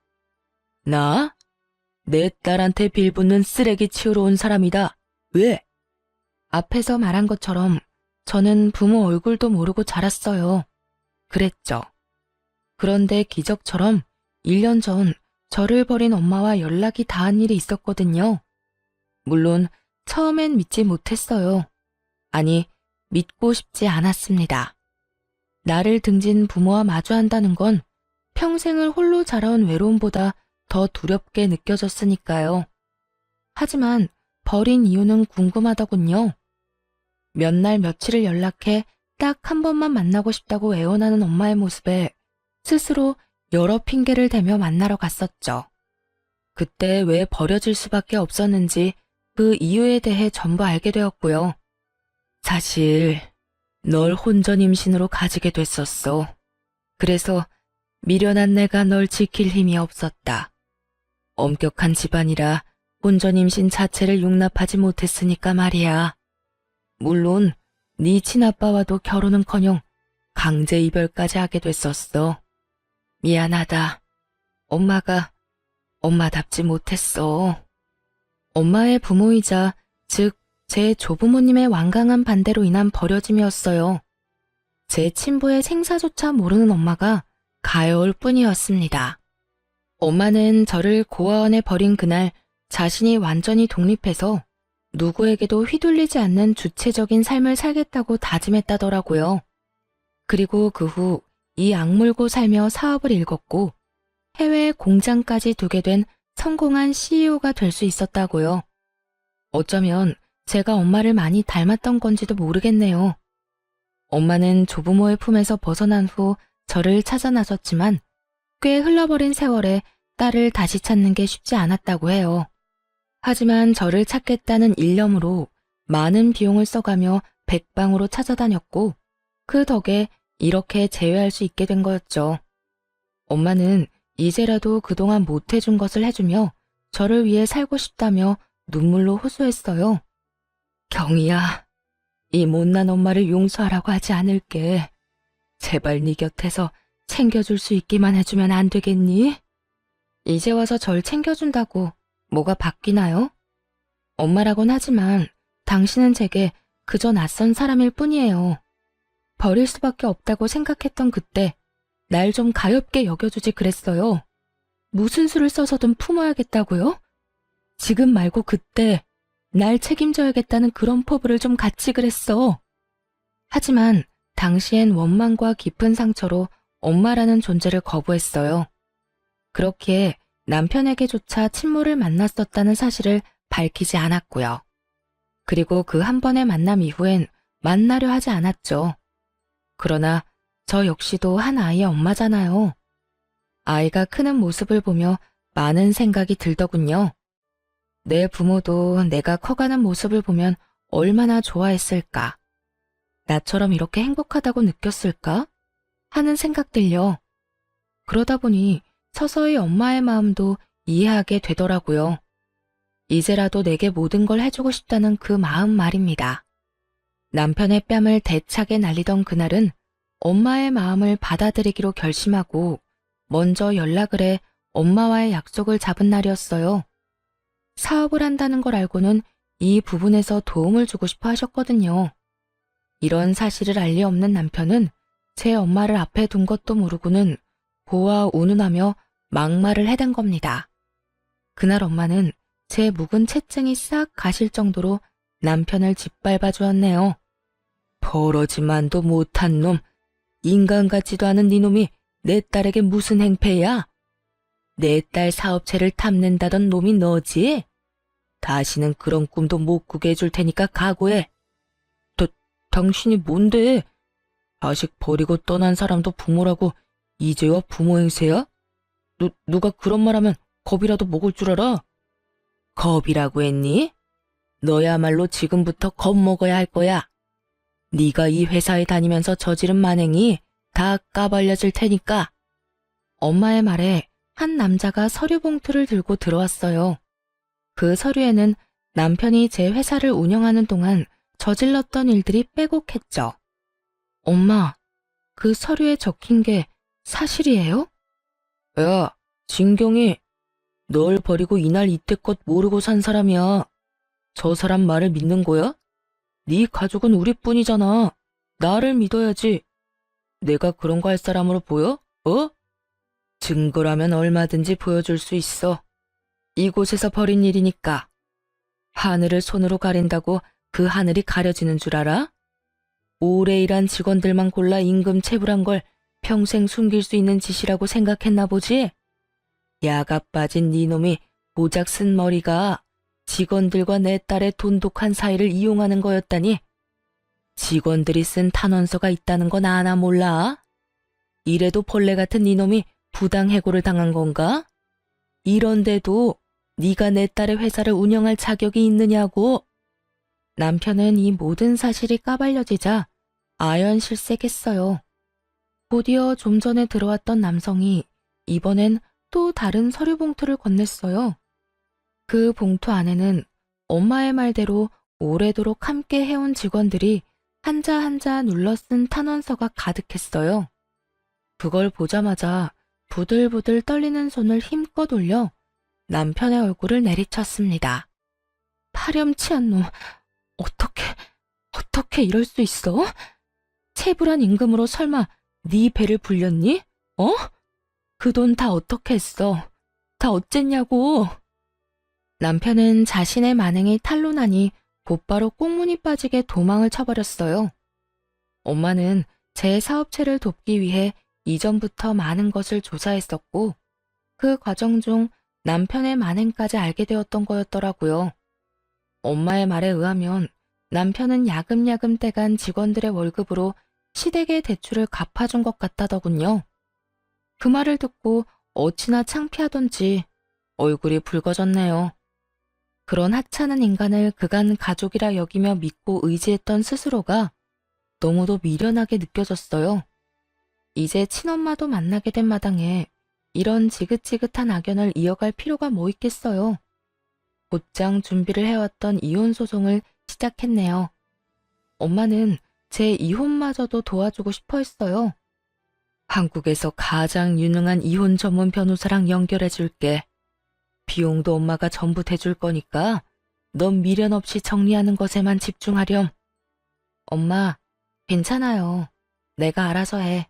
나? 내 딸한테 빌붙는 쓰레기 치우러 온 사람이다. 왜? 앞에서 말한 것처럼 저는 부모 얼굴도 모르고 자랐어요. 그랬죠. 그런데 기적처럼 1년 전 저를 버린 엄마와 연락이 닿은 일이 있었거든요. 물론 처음엔 믿지 못했어요. 아니, 믿고 싶지 않았습니다. 나를 등진 부모와 마주한다는 건 평생을 홀로 자라온 외로움보다 더 두렵게 느껴졌으니까요. 하지만 버린 이유는 궁금하더군요. 몇 날 며칠을 연락해 딱 한 번만 만나고 싶다고 애원하는 엄마의 모습에 스스로 여러 핑계를 대며 만나러 갔었죠. 그때 왜 버려질 수밖에 없었는지 그 이유에 대해 전부 알게 되었고요. 사실 널 혼전 임신으로 가지게 됐었어. 그래서 미련한 내가 널 지킬 힘이 없었다. 엄격한 집안이라 혼전 임신 자체를 용납하지 못했으니까 말이야. 물론 네 친아빠와도 결혼은커녕 강제 이별까지 하게 됐었어. 미안하다. 엄마가 엄마답지 못했어. 엄마의 부모이자 즉 제 조부모님의 완강한 반대로 인한 버려짐이었어요. 제 친부의 생사조차 모르는 엄마가 가여울 뿐이었습니다. 엄마는 저를 고아원에 버린 그날 자신이 완전히 독립해서 누구에게도 휘둘리지 않는 주체적인 삶을 살겠다고 다짐했다더라고요. 그리고 그 후 이 악물고 살며 사업을 일궜고 해외에 공장까지 두게 된 성공한 CEO가 될 수 있었다고요. 어쩌면 제가 엄마를 많이 닮았던 건지도 모르겠네요. 엄마는 조부모의 품에서 벗어난 후 저를 찾아 나섰지만 꽤 흘러버린 세월에 딸을 다시 찾는 게 쉽지 않았다고 해요. 하지만 저를 찾겠다는 일념으로 많은 비용을 써가며 백방으로 찾아다녔고 그 덕에 이렇게 재회할 수 있게 된 거였죠. 엄마는 이제라도 그동안 못해준 것을 해주며 저를 위해 살고 싶다며 눈물로 호소했어요. 경이야, 이 못난 엄마를 용서하라고 하지 않을게. 제발 네 곁에서 챙겨줄 수 있기만 해주면 안 되겠니? 이제 와서 절 챙겨준다고 뭐가 바뀌나요? 엄마라곤 하지만 당신은 제게 그저 낯선 사람일 뿐이에요. 버릴 수밖에 없다고 생각했던 그때 날 좀 가엾게 여겨주지 그랬어요. 무슨 수를 써서든 품어야겠다고요? 지금 말고 그때 날 책임져야겠다는 그런 포부를 좀 갖지 그랬어. 하지만 당시엔 원망과 깊은 상처로 엄마라는 존재를 거부했어요. 그렇기에 남편에게조차 친모를 만났었다는 사실을 밝히지 않았고요. 그리고 그 한 번의 만남 이후엔 만나려 하지 않았죠. 그러나 저 역시도 한 아이의 엄마잖아요. 아이가 크는 모습을 보며 많은 생각이 들더군요. 내 부모도 내가 커가는 모습을 보면 얼마나 좋아했을까? 나처럼 이렇게 행복하다고 느꼈을까? 하는 생각들요. 그러다 보니 서서히 엄마의 마음도 이해하게 되더라고요. 이제라도 내게 모든 걸 해주고 싶다는 그 마음 말입니다. 남편의 뺨을 대차게 날리던 그날은 엄마의 마음을 받아들이기로 결심하고 먼저 연락을 해 엄마와의 약속을 잡은 날이었어요. 사업을 한다는 걸 알고는 이 부분에서 도움을 주고 싶어 하셨거든요. 이런 사실을 알 리 없는 남편은 제 엄마를 앞에 둔 것도 모르고는 보아 운운하며 막말을 해댄 겁니다. 그날 엄마는 제 묵은 체증이 싹 가실 정도로 남편을 짓밟아 주었네요. 버러지만도 못한 놈, 인간 같지도 않은 네 놈이 내 딸에게 무슨 행패야? 내 딸 사업체를 탐낸다던 놈이 너지? 다시는 그런 꿈도 못 꾸게 해줄 테니까 각오해. 당신이 뭔데? 자식 버리고 떠난 사람도 부모라고 이제와 부모 행세야? 누가 그런 말하면 겁이라도 먹을 줄 알아? 겁이라고 했니? 너야말로 지금부터 겁먹어야 할 거야. 네가 이 회사에 다니면서 저지른 만행이 다 까발려질 테니까. 엄마의 말에 한 남자가 서류 봉투를 들고 들어왔어요. 그 서류에는 남편이 제 회사를 운영하는 동안 저질렀던 일들이 빼곡했죠. 엄마, 그 서류에 적힌 게 사실이에요? 야, 진경이, 널 버리고 이날 이때껏 모르고 산 사람이야. 저 사람 말을 믿는 거야? 네 가족은 우리뿐이잖아. 나를 믿어야지. 내가 그런 거 할 사람으로 보여? 어? 증거라면 얼마든지 보여줄 수 있어. 이곳에서 벌인 일이니까. 하늘을 손으로 가린다고 그 하늘이 가려지는 줄 알아? 오래 일한 직원들만 골라 임금 체불한 걸 평생 숨길 수 있는 짓이라고 생각했나 보지? 야가 빠진 네 놈이 고작 쓴 머리가 직원들과 내 딸의 돈독한 사이를 이용하는 거였다니. 직원들이 쓴 탄원서가 있다는 건 아나 몰라? 이래도 벌레 같은 네 놈이 부당해고를 당한 건가? 이런데도 네가 내 딸의 회사를 운영할 자격이 있느냐고. 남편은 이 모든 사실이 까발려지자 아연실색했어요. 곧이어 좀 전에 들어왔던 남성이 이번엔 또 다른 서류 봉투를 건넸어요. 그 봉투 안에는 엄마의 말대로 오래도록 함께 해온 직원들이 한자 한자 눌러 쓴 탄원서가 가득했어요. 그걸 보자마자 부들부들 떨리는 손을 힘껏 올려 남편의 얼굴을 내리쳤습니다. 파렴치한 놈, 어떻게 이럴 수 있어? 체불한 임금으로 설마 네 배를 불렸니? 어? 그 돈 다 어떻게 했어? 다 어쨌냐고? 남편은 자신의 만행이 탄로나니 곧바로 꽁무니 빠지게 도망을 쳐버렸어요. 엄마는 제 사업체를 돕기 위해 이전부터 많은 것을 조사했었고 그 과정 중 남편의 만행까지 알게 되었던 거였더라고요. 엄마의 말에 의하면 남편은 야금야금 떼간 직원들의 월급으로 시댁의 대출을 갚아준 것 같다더군요. 그 말을 듣고 어찌나 창피하던지 얼굴이 붉어졌네요. 그런 하찮은 인간을 그간 가족이라 여기며 믿고 의지했던 스스로가 너무도 미련하게 느껴졌어요. 이제 친엄마도 만나게 된 마당에 이런 지긋지긋한 악연을 이어갈 필요가 뭐 있겠어요. 곧장 준비를 해왔던 이혼 소송을 시작했네요. 엄마는 제 이혼마저도 도와주고 싶어 했어요. 한국에서 가장 유능한 이혼 전문 변호사랑 연결해 줄게. 비용도 엄마가 전부 대줄 거니까 넌 미련 없이 정리하는 것에만 집중하렴. 엄마, 괜찮아요. 내가 알아서 해.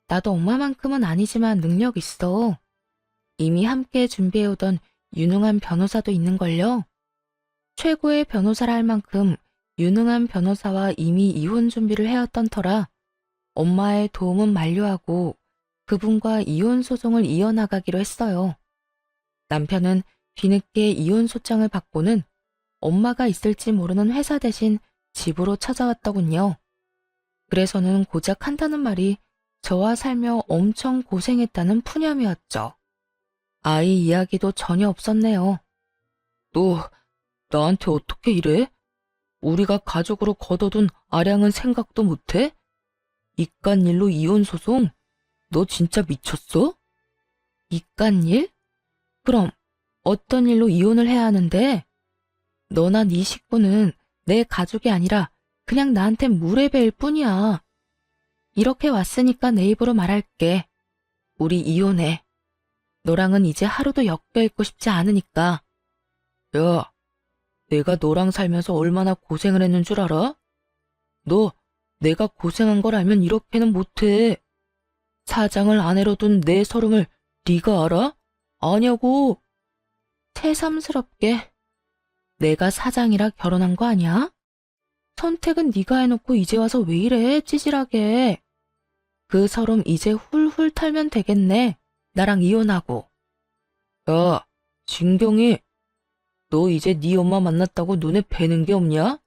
나도 엄마만큼은 아니지만 능력 있어. 이미 함께 준비해오던 유능한 변호사도 있는걸요. 최고의 변호사라 할 만큼 유능한 변호사와 이미 이혼 준비를 해왔던 터라 엄마의 도움은 만료하고 그분과 이혼 소송을 이어나가기로 했어요. 남편은 뒤늦게 이혼 소장을 받고는 엄마가 있을지 모르는 회사 대신 집으로 찾아왔더군요. 그래서는 고작 한다는 말이 저와 살며 엄청 고생했다는 푸념이었죠. 아이 이야기도 전혀 없었네요. 너 나한테 어떻게 이래? 우리가 가족으로 거둬둔 아량은 생각도 못해? 이깟일로 이혼 소송? 너 진짜 미쳤어? 이깟일? 그럼 어떤 일로 이혼을 해야 하는데? 너나 네 식구는 내 가족이 아니라 그냥 나한텐 물의 배일 뿐이야. 이렇게 왔으니까 내 입으로 말할게. 우리 이혼해. 너랑은 이제 하루도 엮여있고 싶지 않으니까. 야, 내가 너랑 살면서 얼마나 고생을 했는 줄 알아? 너 내가 고생한 걸 알면 이렇게는 못해. 사장을 아내로 둔 내 서름을 네가 알아? 아냐고. 새삼스럽게 내가 사장이라 결혼한 거 아니야? 선택은 네가 해놓고 이제 와서 왜 이래 찌질하게. 그 서름 이제 훌훌 털면 되겠네. 나랑 이혼하고. 야, 진경이, 너 이제 네 엄마 만났다고 눈에 뵈는 게 없냐?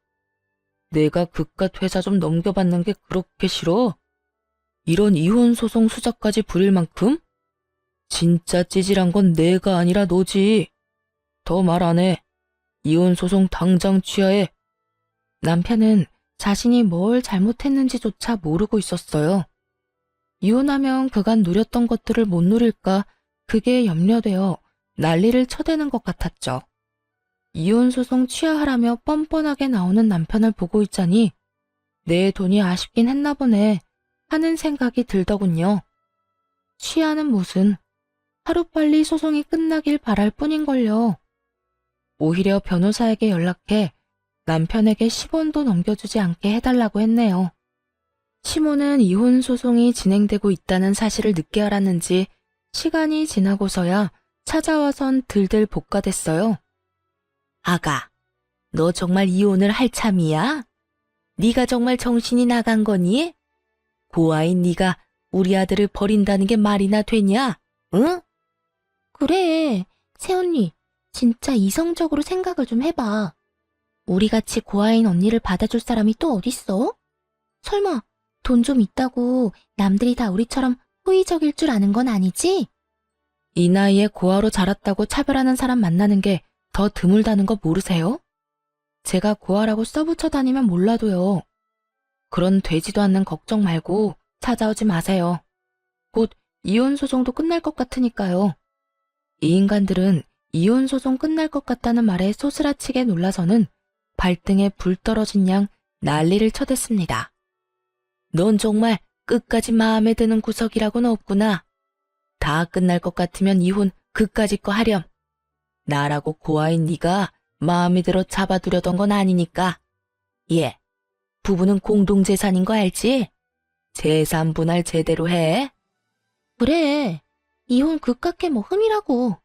내가 그깟 회사 좀 넘겨받는 게 그렇게 싫어? 이런 이혼 소송 수작까지 부릴 만큼? 진짜 찌질한 건 내가 아니라 너지. 더 말 안 해. 이혼 소송 당장 취하해. 남편은 자신이 뭘 잘못했는지조차 모르고 있었어요. 이혼하면 그간 누렸던 것들을 못 누릴까 그게 염려되어 난리를 쳐대는 것 같았죠. 이혼 소송 취하하라며 뻔뻔하게 나오는 남편을 보고 있자니 내 돈이 아쉽긴 했나 보네 하는 생각이 들더군요. 취하는 무슨, 하루빨리 소송이 끝나길 바랄 뿐인걸요. 오히려 변호사에게 연락해 남편에게 10원도 넘겨주지 않게 해달라고 했네요. 시모는 이혼 소송이 진행되고 있다는 사실을 늦게 알았는지 시간이 지나고서야 찾아와선 들들 볶아댔어요. 아가, 너 정말 이혼을 할 참이야? 네가 정말 정신이 나간 거니? 고아인 네가 우리 아들을 버린다는 게 말이나 되냐? 응? 그래, 새언니, 진짜 이성적으로 생각을 좀 해봐. 우리같이 고아인 언니를 받아줄 사람이 또 어딨어? 설마 돈 좀 있다고 남들이 다 우리처럼 호의적일 줄 아는 건 아니지? 이 나이에 고아로 자랐다고 차별하는 사람 만나는 게 더 드물다는 거 모르세요? 제가 고아라고 써붙여 다니면 몰라도요. 그런 되지도 않는 걱정 말고 찾아오지 마세요. 곧 이혼 소송도 끝날 것 같으니까요. 이 인간들은 이혼 소송 끝날 것 같다는 말에 소스라치게 놀라서는 발등에 불 떨어진 양 난리를 쳐댔습니다. 넌 정말 끝까지 마음에 드는 구석이라고는 없구나. 다 끝날 것 같으면 이혼 그까짓 거 하렴. 나라고 고아인 네가 마음에 들어 잡아두려던 건 아니니까. 예, 부부는 공동재산인 거 알지? 재산 분할 제대로 해. 그래, 이혼 그깟게 뭐 흠이라고.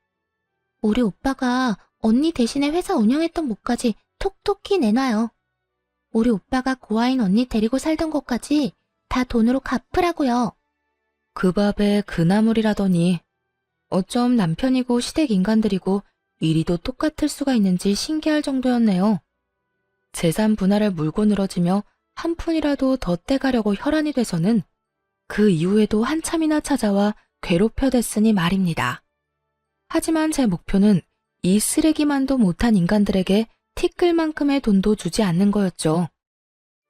우리 오빠가 언니 대신에 회사 운영했던 몫까지 톡톡히 내놔요. 우리 오빠가 고아인 언니 데리고 살던 것까지 다 돈으로 갚으라고요. 그 밥에 그 나물이라더니 어쩜 남편이고 시댁 인간들이고 이리도 똑같을 수가 있는지 신기할 정도였네요. 재산 분할을 물고 늘어지며 한 푼이라도 더 떼가려고 혈안이 돼서는 그 이후에도 한참이나 찾아와 괴롭혀댔으니 말입니다. 하지만 제 목표는 이 쓰레기만도 못한 인간들에게 티끌만큼의 돈도 주지 않는 거였죠.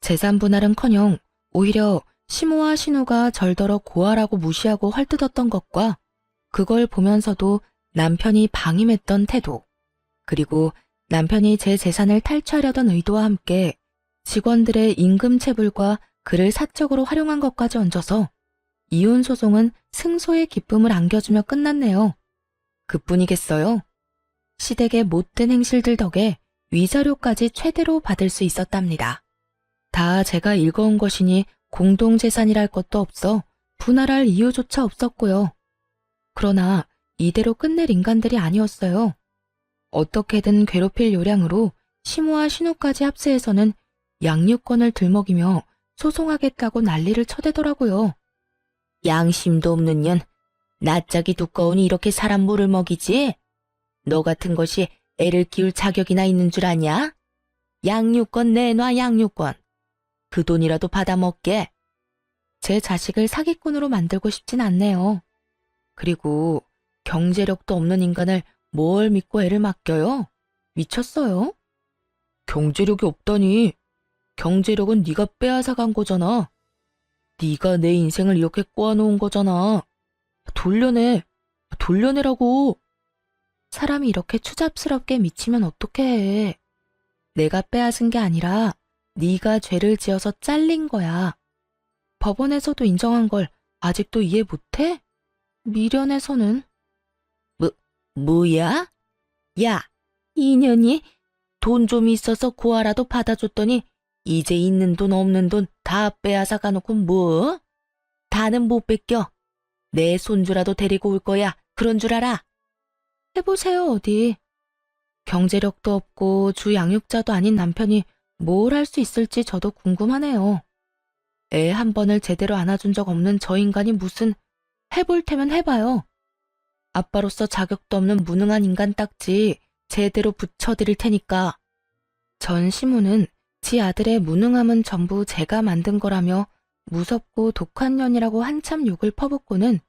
재산 분할은커녕 오히려 시모와 신우가 절더러 고아라고 무시하고 헐뜯었던 것과 그걸 보면서도 남편이 방임했던 태도, 그리고 남편이 제 재산을 탈취하려던 의도와 함께 직원들의 임금 체불과 그를 사적으로 활용한 것까지 얹어서 이혼 소송은 승소의 기쁨을 안겨주며 끝났네요. 그뿐이겠어요. 시댁의 못된 행실들 덕에 위자료까지 최대로 받을 수 있었답니다. 다 제가 읽어온 것이니 공동재산이랄 것도 없어 분할할 이유조차 없었고요. 그러나 이대로 끝낼 인간들이 아니었어요. 어떻게든 괴롭힐 요량으로 시모와 신우까지 합세해서는 양육권을 들먹이며 소송하겠다고 난리를 쳐대더라고요. 양심도 없는 년, 낯짝이 두꺼우니 이렇게 사람 물을 먹이지? 너 같은 것이 애를 키울 자격이나 있는 줄 아냐? 양육권 내놔, 양육권. 그 돈이라도 받아먹게. 제 자식을 사기꾼으로 만들고 싶진 않네요. 그리고 경제력도 없는 인간을 뭘 믿고 애를 맡겨요? 미쳤어요? 경제력이 없다니. 경제력은 네가 빼앗아간 거잖아. 네가 내 인생을 이렇게 꼬아놓은 거잖아. 돌려내. 돌려내라고. 사람이 이렇게 추잡스럽게 미치면 어떻게 해. 내가 빼앗은 게 아니라 네가 죄를 지어서 잘린 거야. 법원에서도 인정한 걸 아직도 이해 못해? 미련해서는. 뭐야? 야, 이년이 돈 좀 있어서 고아라도 받아줬더니 이제 있는 돈 없는 돈 다 빼앗아 가놓고 뭐? 다는 못 뺏겨. 내 손주라도 데리고 올 거야. 그런 줄 알아? 해보세요, 어디. 경제력도 없고 주 양육자도 아닌 남편이 뭘 할 수 있을지 저도 궁금하네요. 애 한 번을 제대로 안아준 적 없는 저 인간이 무슨 해볼 테면 해봐요. 아빠로서 자격도 없는 무능한 인간 딱지 제대로 붙여드릴 테니까. 전 시무는 지 아들의 무능함은 전부 제가 만든 거라며 무섭고 독한 년이라고 한참 욕을 퍼붓고는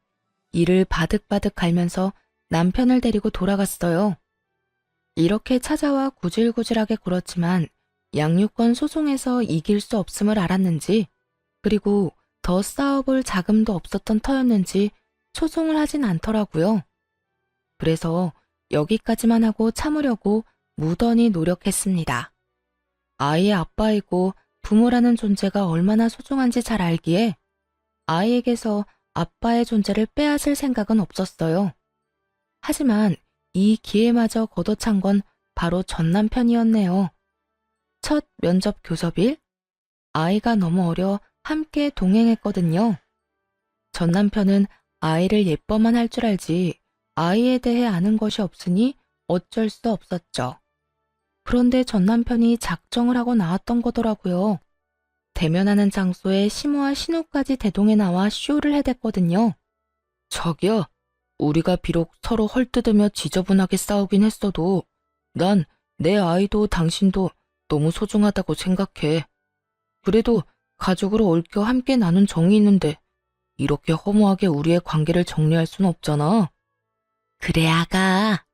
이를 바득바득 갈면서 남편을 데리고 돌아갔어요. 이렇게 찾아와 구질구질하게 굴었지만 양육권 소송에서 이길 수 없음을 알았는지, 그리고 더 싸워볼 자금도 없었던 터였는지 소송을 하진 않더라고요. 그래서 여기까지만 하고 참으려고 무던히 노력했습니다. 아이의 아빠이고 부모라는 존재가 얼마나 소중한지 잘 알기에 아이에게서 아빠의 존재를 빼앗을 생각은 없었어요. 하지만 이 기회마저 걷어찬 건 바로 전 남편이었네요. 첫 면접 교섭일, 아이가 너무 어려 함께 동행했거든요. 전 남편은 아이를 예뻐만 할 줄 알지 아이에 대해 아는 것이 없으니 어쩔 수 없었죠. 그런데 전 남편이 작정을 하고 나왔던 거더라고요. 대면하는 장소에 시모와 신우까지 대동해 나와 쇼를 해댔거든요. 자기야, 우리가 비록 서로 헐뜯으며 지저분하게 싸우긴 했어도 난 내 아이도 당신도 너무 소중하다고 생각해. 그래도 가족으로 얽혀 함께 나눈 정이 있는데 이렇게 허무하게 우리의 관계를 정리할 순 없잖아. 그래, 아가.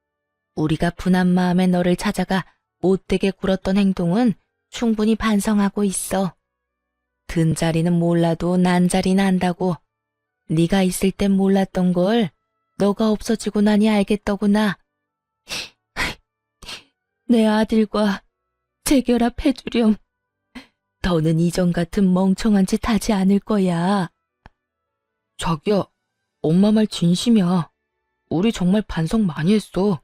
우리가 분한 마음에 너를 찾아가 못되게 굴었던 행동은 충분히 반성하고 있어. 든 자리는 몰라도 난 자리는 안다고. 네가 있을 땐 몰랐던 걸 너가 없어지고 나니 알겠더구나. 내 아들과 재결합해주렴. 더는 이전 같은 멍청한 짓 하지 않을 거야. 자기야, 엄마 말 진심이야. 우리 정말 반성 많이 했어.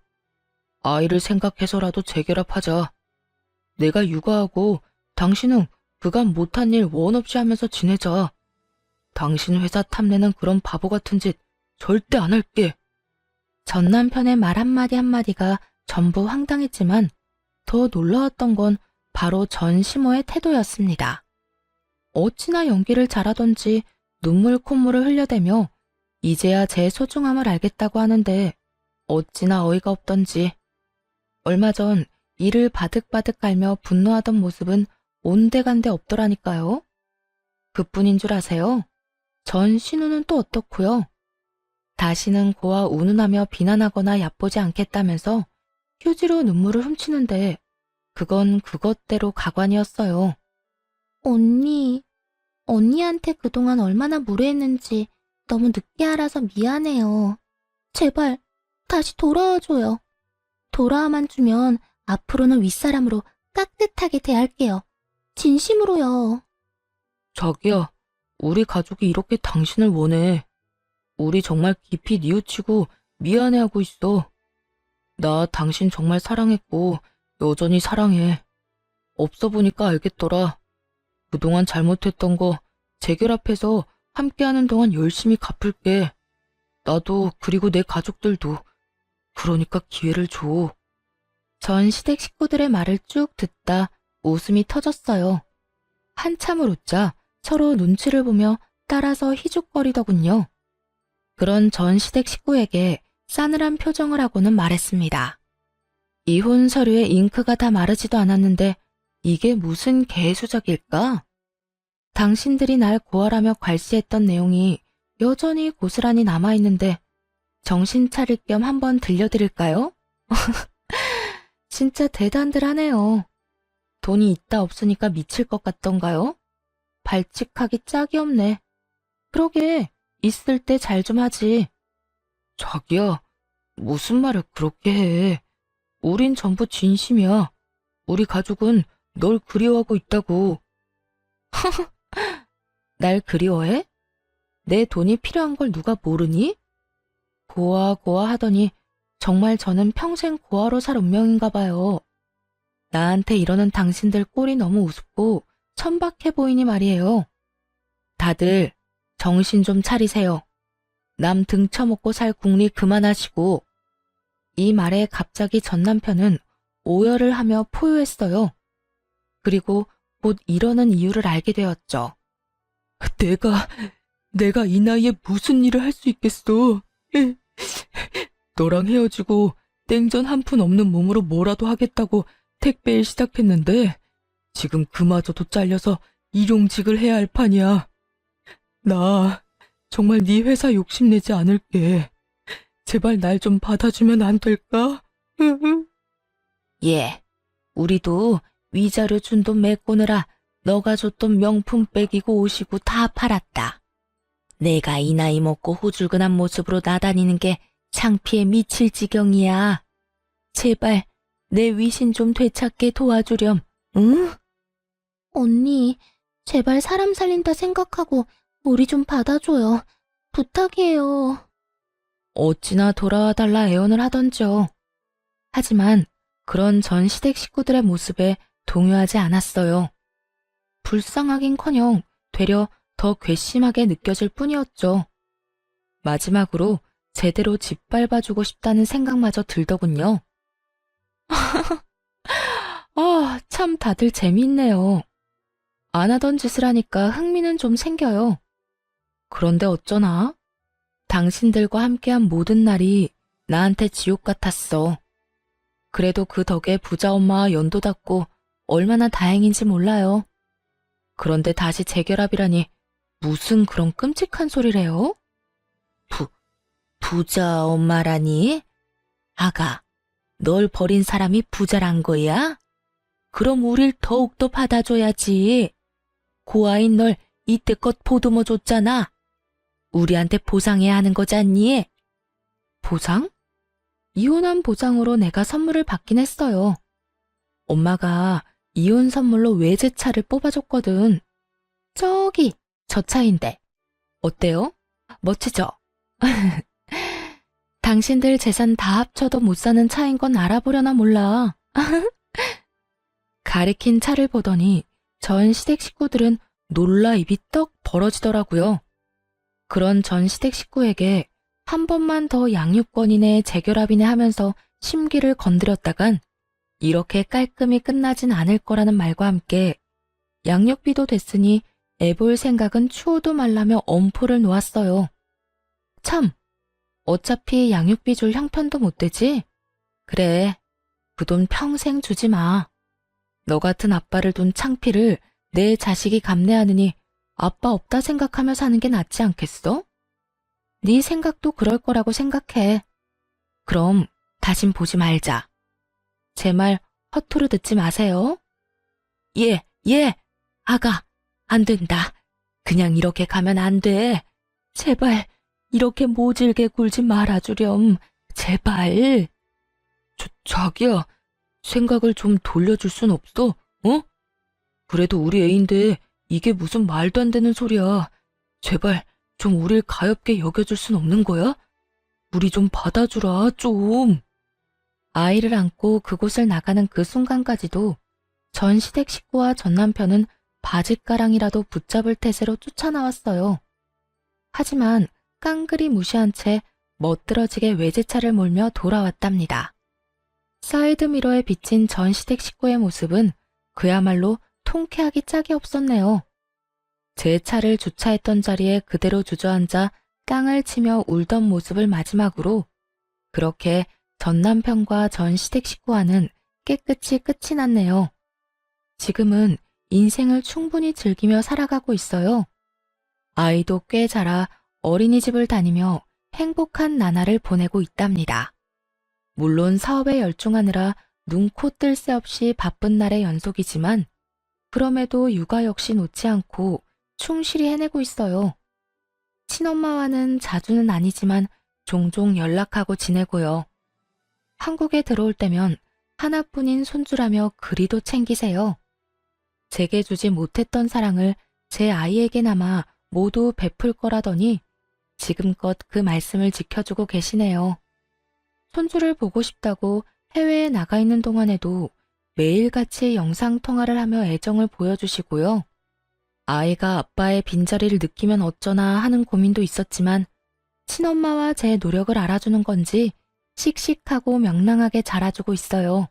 아이를 생각해서라도 재결합하자. 내가 육아하고 당신은 그간 못한 일 원 없이 하면서 지내자. 당신 회사 탐내는 그런 바보 같은 짓 절대 안 할게. 전 남편의 말 한마디 한마디가 전부 황당했지만 더 놀라웠던 건 바로 전 시모의 태도였습니다. 어찌나 연기를 잘하던지 눈물 콧물을 흘려대며 이제야 제 소중함을 알겠다고 하는데 어찌나 어이가 없던지. 얼마 전 이를 바득바득 갈며 분노하던 모습은 온데간데 없더라니까요. 그뿐인 줄 아세요? 전 신우는 또 어떻고요? 다시는 고아 운운하며 비난하거나 얕보지 않겠다면서 휴지로 눈물을 훔치는데 그건 그것대로 가관이었어요. 언니한테 그동안 얼마나 무례했는지 너무 늦게 알아서 미안해요. 제발 다시 돌아와줘요. 돌아와만 주면 앞으로는 윗사람으로 깍듯하게 대할게요. 진심으로요. 자기야, 우리 가족이 이렇게 당신을 원해. 우리 정말 깊이 뉘우치고 미안해하고 있어. 나 당신 정말 사랑했고 여전히 사랑해. 없어 보니까 알겠더라. 그동안 잘못했던 거 재결합해서 함께하는 동안 열심히 갚을게. 나도 그리고 내 가족들도. 그러니까 기회를 줘. 전 시댁 식구들의 말을 쭉 듣다 웃음이 터졌어요. 한참을 웃자 서로 눈치를 보며 따라서 희죽거리더군요. 그런 전 시댁 식구에게 싸늘한 표정을 하고는 말했습니다. 이혼 서류에 잉크가 다 마르지도 않았는데 이게 무슨 개수작일까? 당신들이 날 고발하며 괄시했던 내용이 여전히 고스란히 남아있는데 정신 차릴 겸 한번 들려드릴까요? 진짜 대단들 하네요. 돈이 있다 없으니까 미칠 것 같던가요? 발칙하기 짝이 없네. 그러게, 있을 때 잘 좀 하지. 자기야, 무슨 말을 그렇게 해. 우린 전부 진심이야. 우리 가족은 널 그리워하고 있다고. 날 그리워해? 내 돈이 필요한 걸 누가 모르니? 고아 하더니 정말 저는 평생 고아로 살 운명인가 봐요. 나한테 이러는 당신들 꼴이 너무 우습고 천박해 보이니 말이에요. 다들 정신 좀 차리세요. 남 등쳐먹고 살 궁리 그만하시고. 이 말에 갑자기 전 남편은 오열을 하며 포효했어요. 그리고 곧 이러는 이유를 알게 되었죠. 내가 이 나이에 무슨 일을 할 수 있겠어. 너랑 헤어지고 땡전 한 푼 없는 몸으로 뭐라도 하겠다고 택배일 시작했는데 지금 그마저도 잘려서 일용직을 해야 할 판이야. 나 정말 네 회사 욕심내지 않을게. 제발 날 좀 받아주면 안 될까? 예, 우리도 위자료 준 돈 메꾸느라 너가 줬던 명품 백이고 옷이고 다 팔았다. 내가 이 나이 먹고 호줄근한 모습으로 나다니는 게 창피해 미칠 지경이야. 제발 내 위신 좀 되찾게 도와주렴, 응? 언니, 제발 사람 살린다 생각하고 우리 좀 받아줘요. 부탁이에요. 어찌나 돌아와 달라 애원을 하던지요. 하지만 그런 전 시댁 식구들의 모습에 동요하지 않았어요. 불쌍하긴커녕 되려 더 괘씸하게 느껴질 뿐이었죠. 마지막으로 제대로 짓밟아주고 싶다는 생각마저 들더군요. 참 다들 재미있네요. 안 하던 짓을 하니까 흥미는 좀 생겨요. 그런데 어쩌나? 당신들과 함께한 모든 날이 나한테 지옥 같았어. 그래도 그 덕에 부자 엄마와 연도 닿고 얼마나 다행인지 몰라요. 그런데 다시 재결합이라니 무슨 그런 끔찍한 소리래요? 부자 엄마라니? 아가, 널 버린 사람이 부자란 거야? 그럼 우릴 더욱더 받아줘야지. 고아인 널 이때껏 보듬어 줬잖아. 우리한테 보상해야 하는 거잖니? 보상? 이혼한 보상으로 내가 선물을 받긴 했어요. 엄마가 이혼 선물로 외제차를 뽑아줬거든. 저기, 저 차인데. 어때요? 멋지죠? 당신들 재산 다 합쳐도 못 사는 차인 건 알아보려나 몰라. 가리킨 차를 보더니 전 시댁 식구들은 놀라 입이 떡 벌어지더라고요. 그런 전 시댁 식구에게 한 번만 더 양육권이네 재결합이네 하면서 심기를 건드렸다간 이렇게 깔끔히 끝나진 않을 거라는 말과 함께 양육비도 됐으니 애볼 생각은 추호도 말라며 엄포를 놓았어요. 참, 어차피 양육비 줄 형편도 못 되지? 그래, 그 돈 평생 주지 마. 너 같은 아빠를 둔 창피를 내 자식이 감내하느니 아빠 없다 생각하며 사는 게 낫지 않겠어? 네 생각도 그럴 거라고 생각해. 그럼 다신 보지 말자. 제 말 허투루 듣지 마세요. 예, 아가, 안 된다. 그냥 이렇게 가면 안 돼. 제발 이렇게 모질게 굴지 말아주렴. 제발. 자기야, 생각을 좀 돌려줄 순 없어? 어? 그래도 우리 애인데 이게 무슨 말도 안 되는 소리야. 제발 좀 우릴 가엽게 여겨줄 순 없는 거야? 우리 좀 받아주라, 좀. 아이를 안고 그곳을 나가는 그 순간까지도 전 시댁 식구와 전 남편은 바짓가랑이라도 붙잡을 태세로 쫓아나왔어요. 하지만 깡그리 무시한 채 멋들어지게 외제차를 몰며 돌아왔답니다. 사이드미러에 비친 전 시댁 식구의 모습은 그야말로 통쾌하기 짝이 없었네요. 제 차를 주차했던 자리에 그대로 주저앉아 깡을 치며 울던 모습을 마지막으로 그렇게 전 남편과 전 시댁 식구와는 깨끗이 끝이 났네요. 지금은 인생을 충분히 즐기며 살아가고 있어요. 아이도 꽤 자라 어린이집을 다니며 행복한 나날을 보내고 있답니다. 물론 사업에 열중하느라 눈코 뜰 새 없이 바쁜 날의 연속이지만 그럼에도 육아 역시 놓지 않고 충실히 해내고 있어요. 친엄마와는 자주는 아니지만 종종 연락하고 지내고요. 한국에 들어올 때면 하나뿐인 손주라며 그리도 챙기세요. 제게 주지 못했던 사랑을 제 아이에게나마 모두 베풀 거라더니 지금껏 그 말씀을 지켜주고 계시네요. 손주를 보고 싶다고 해외에 나가 있는 동안에도 매일같이 영상통화를 하며 애정을 보여주시고요. 아이가 아빠의 빈자리를 느끼면 어쩌나 하는 고민도 있었지만 친엄마와 제 노력을 알아주는 건지 씩씩하고 명랑하게 자라주고 있어요.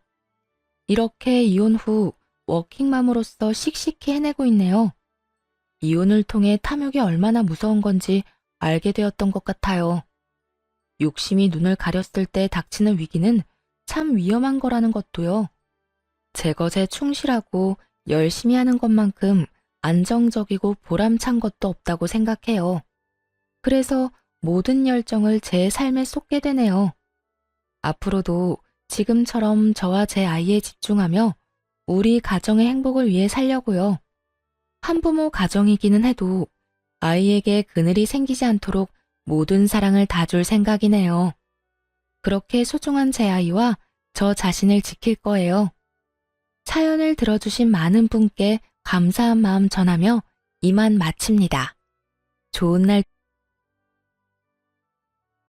이렇게 이혼 후 워킹맘으로서 씩씩히 해내고 있네요. 이혼을 통해 탐욕이 얼마나 무서운 건지 알게 되었던 것 같아요. 욕심이 눈을 가렸을 때 닥치는 위기는 참 위험한 거라는 것도요. 제 것에 충실하고 열심히 하는 것만큼 안정적이고 보람찬 것도 없다고 생각해요. 그래서 모든 열정을 제 삶에 쏟게 되네요. 앞으로도 지금처럼 저와 제 아이에 집중하며 우리 가정의 행복을 위해 살려고요. 한부모 가정이기는 해도 아이에게 그늘이 생기지 않도록 모든 사랑을 다 줄 생각이네요. 그렇게 소중한 제 아이와 저 자신을 지킬 거예요. 사연을 들어주신 많은 분께 감사한 마음 전하며 이만 마칩니다. 좋은 날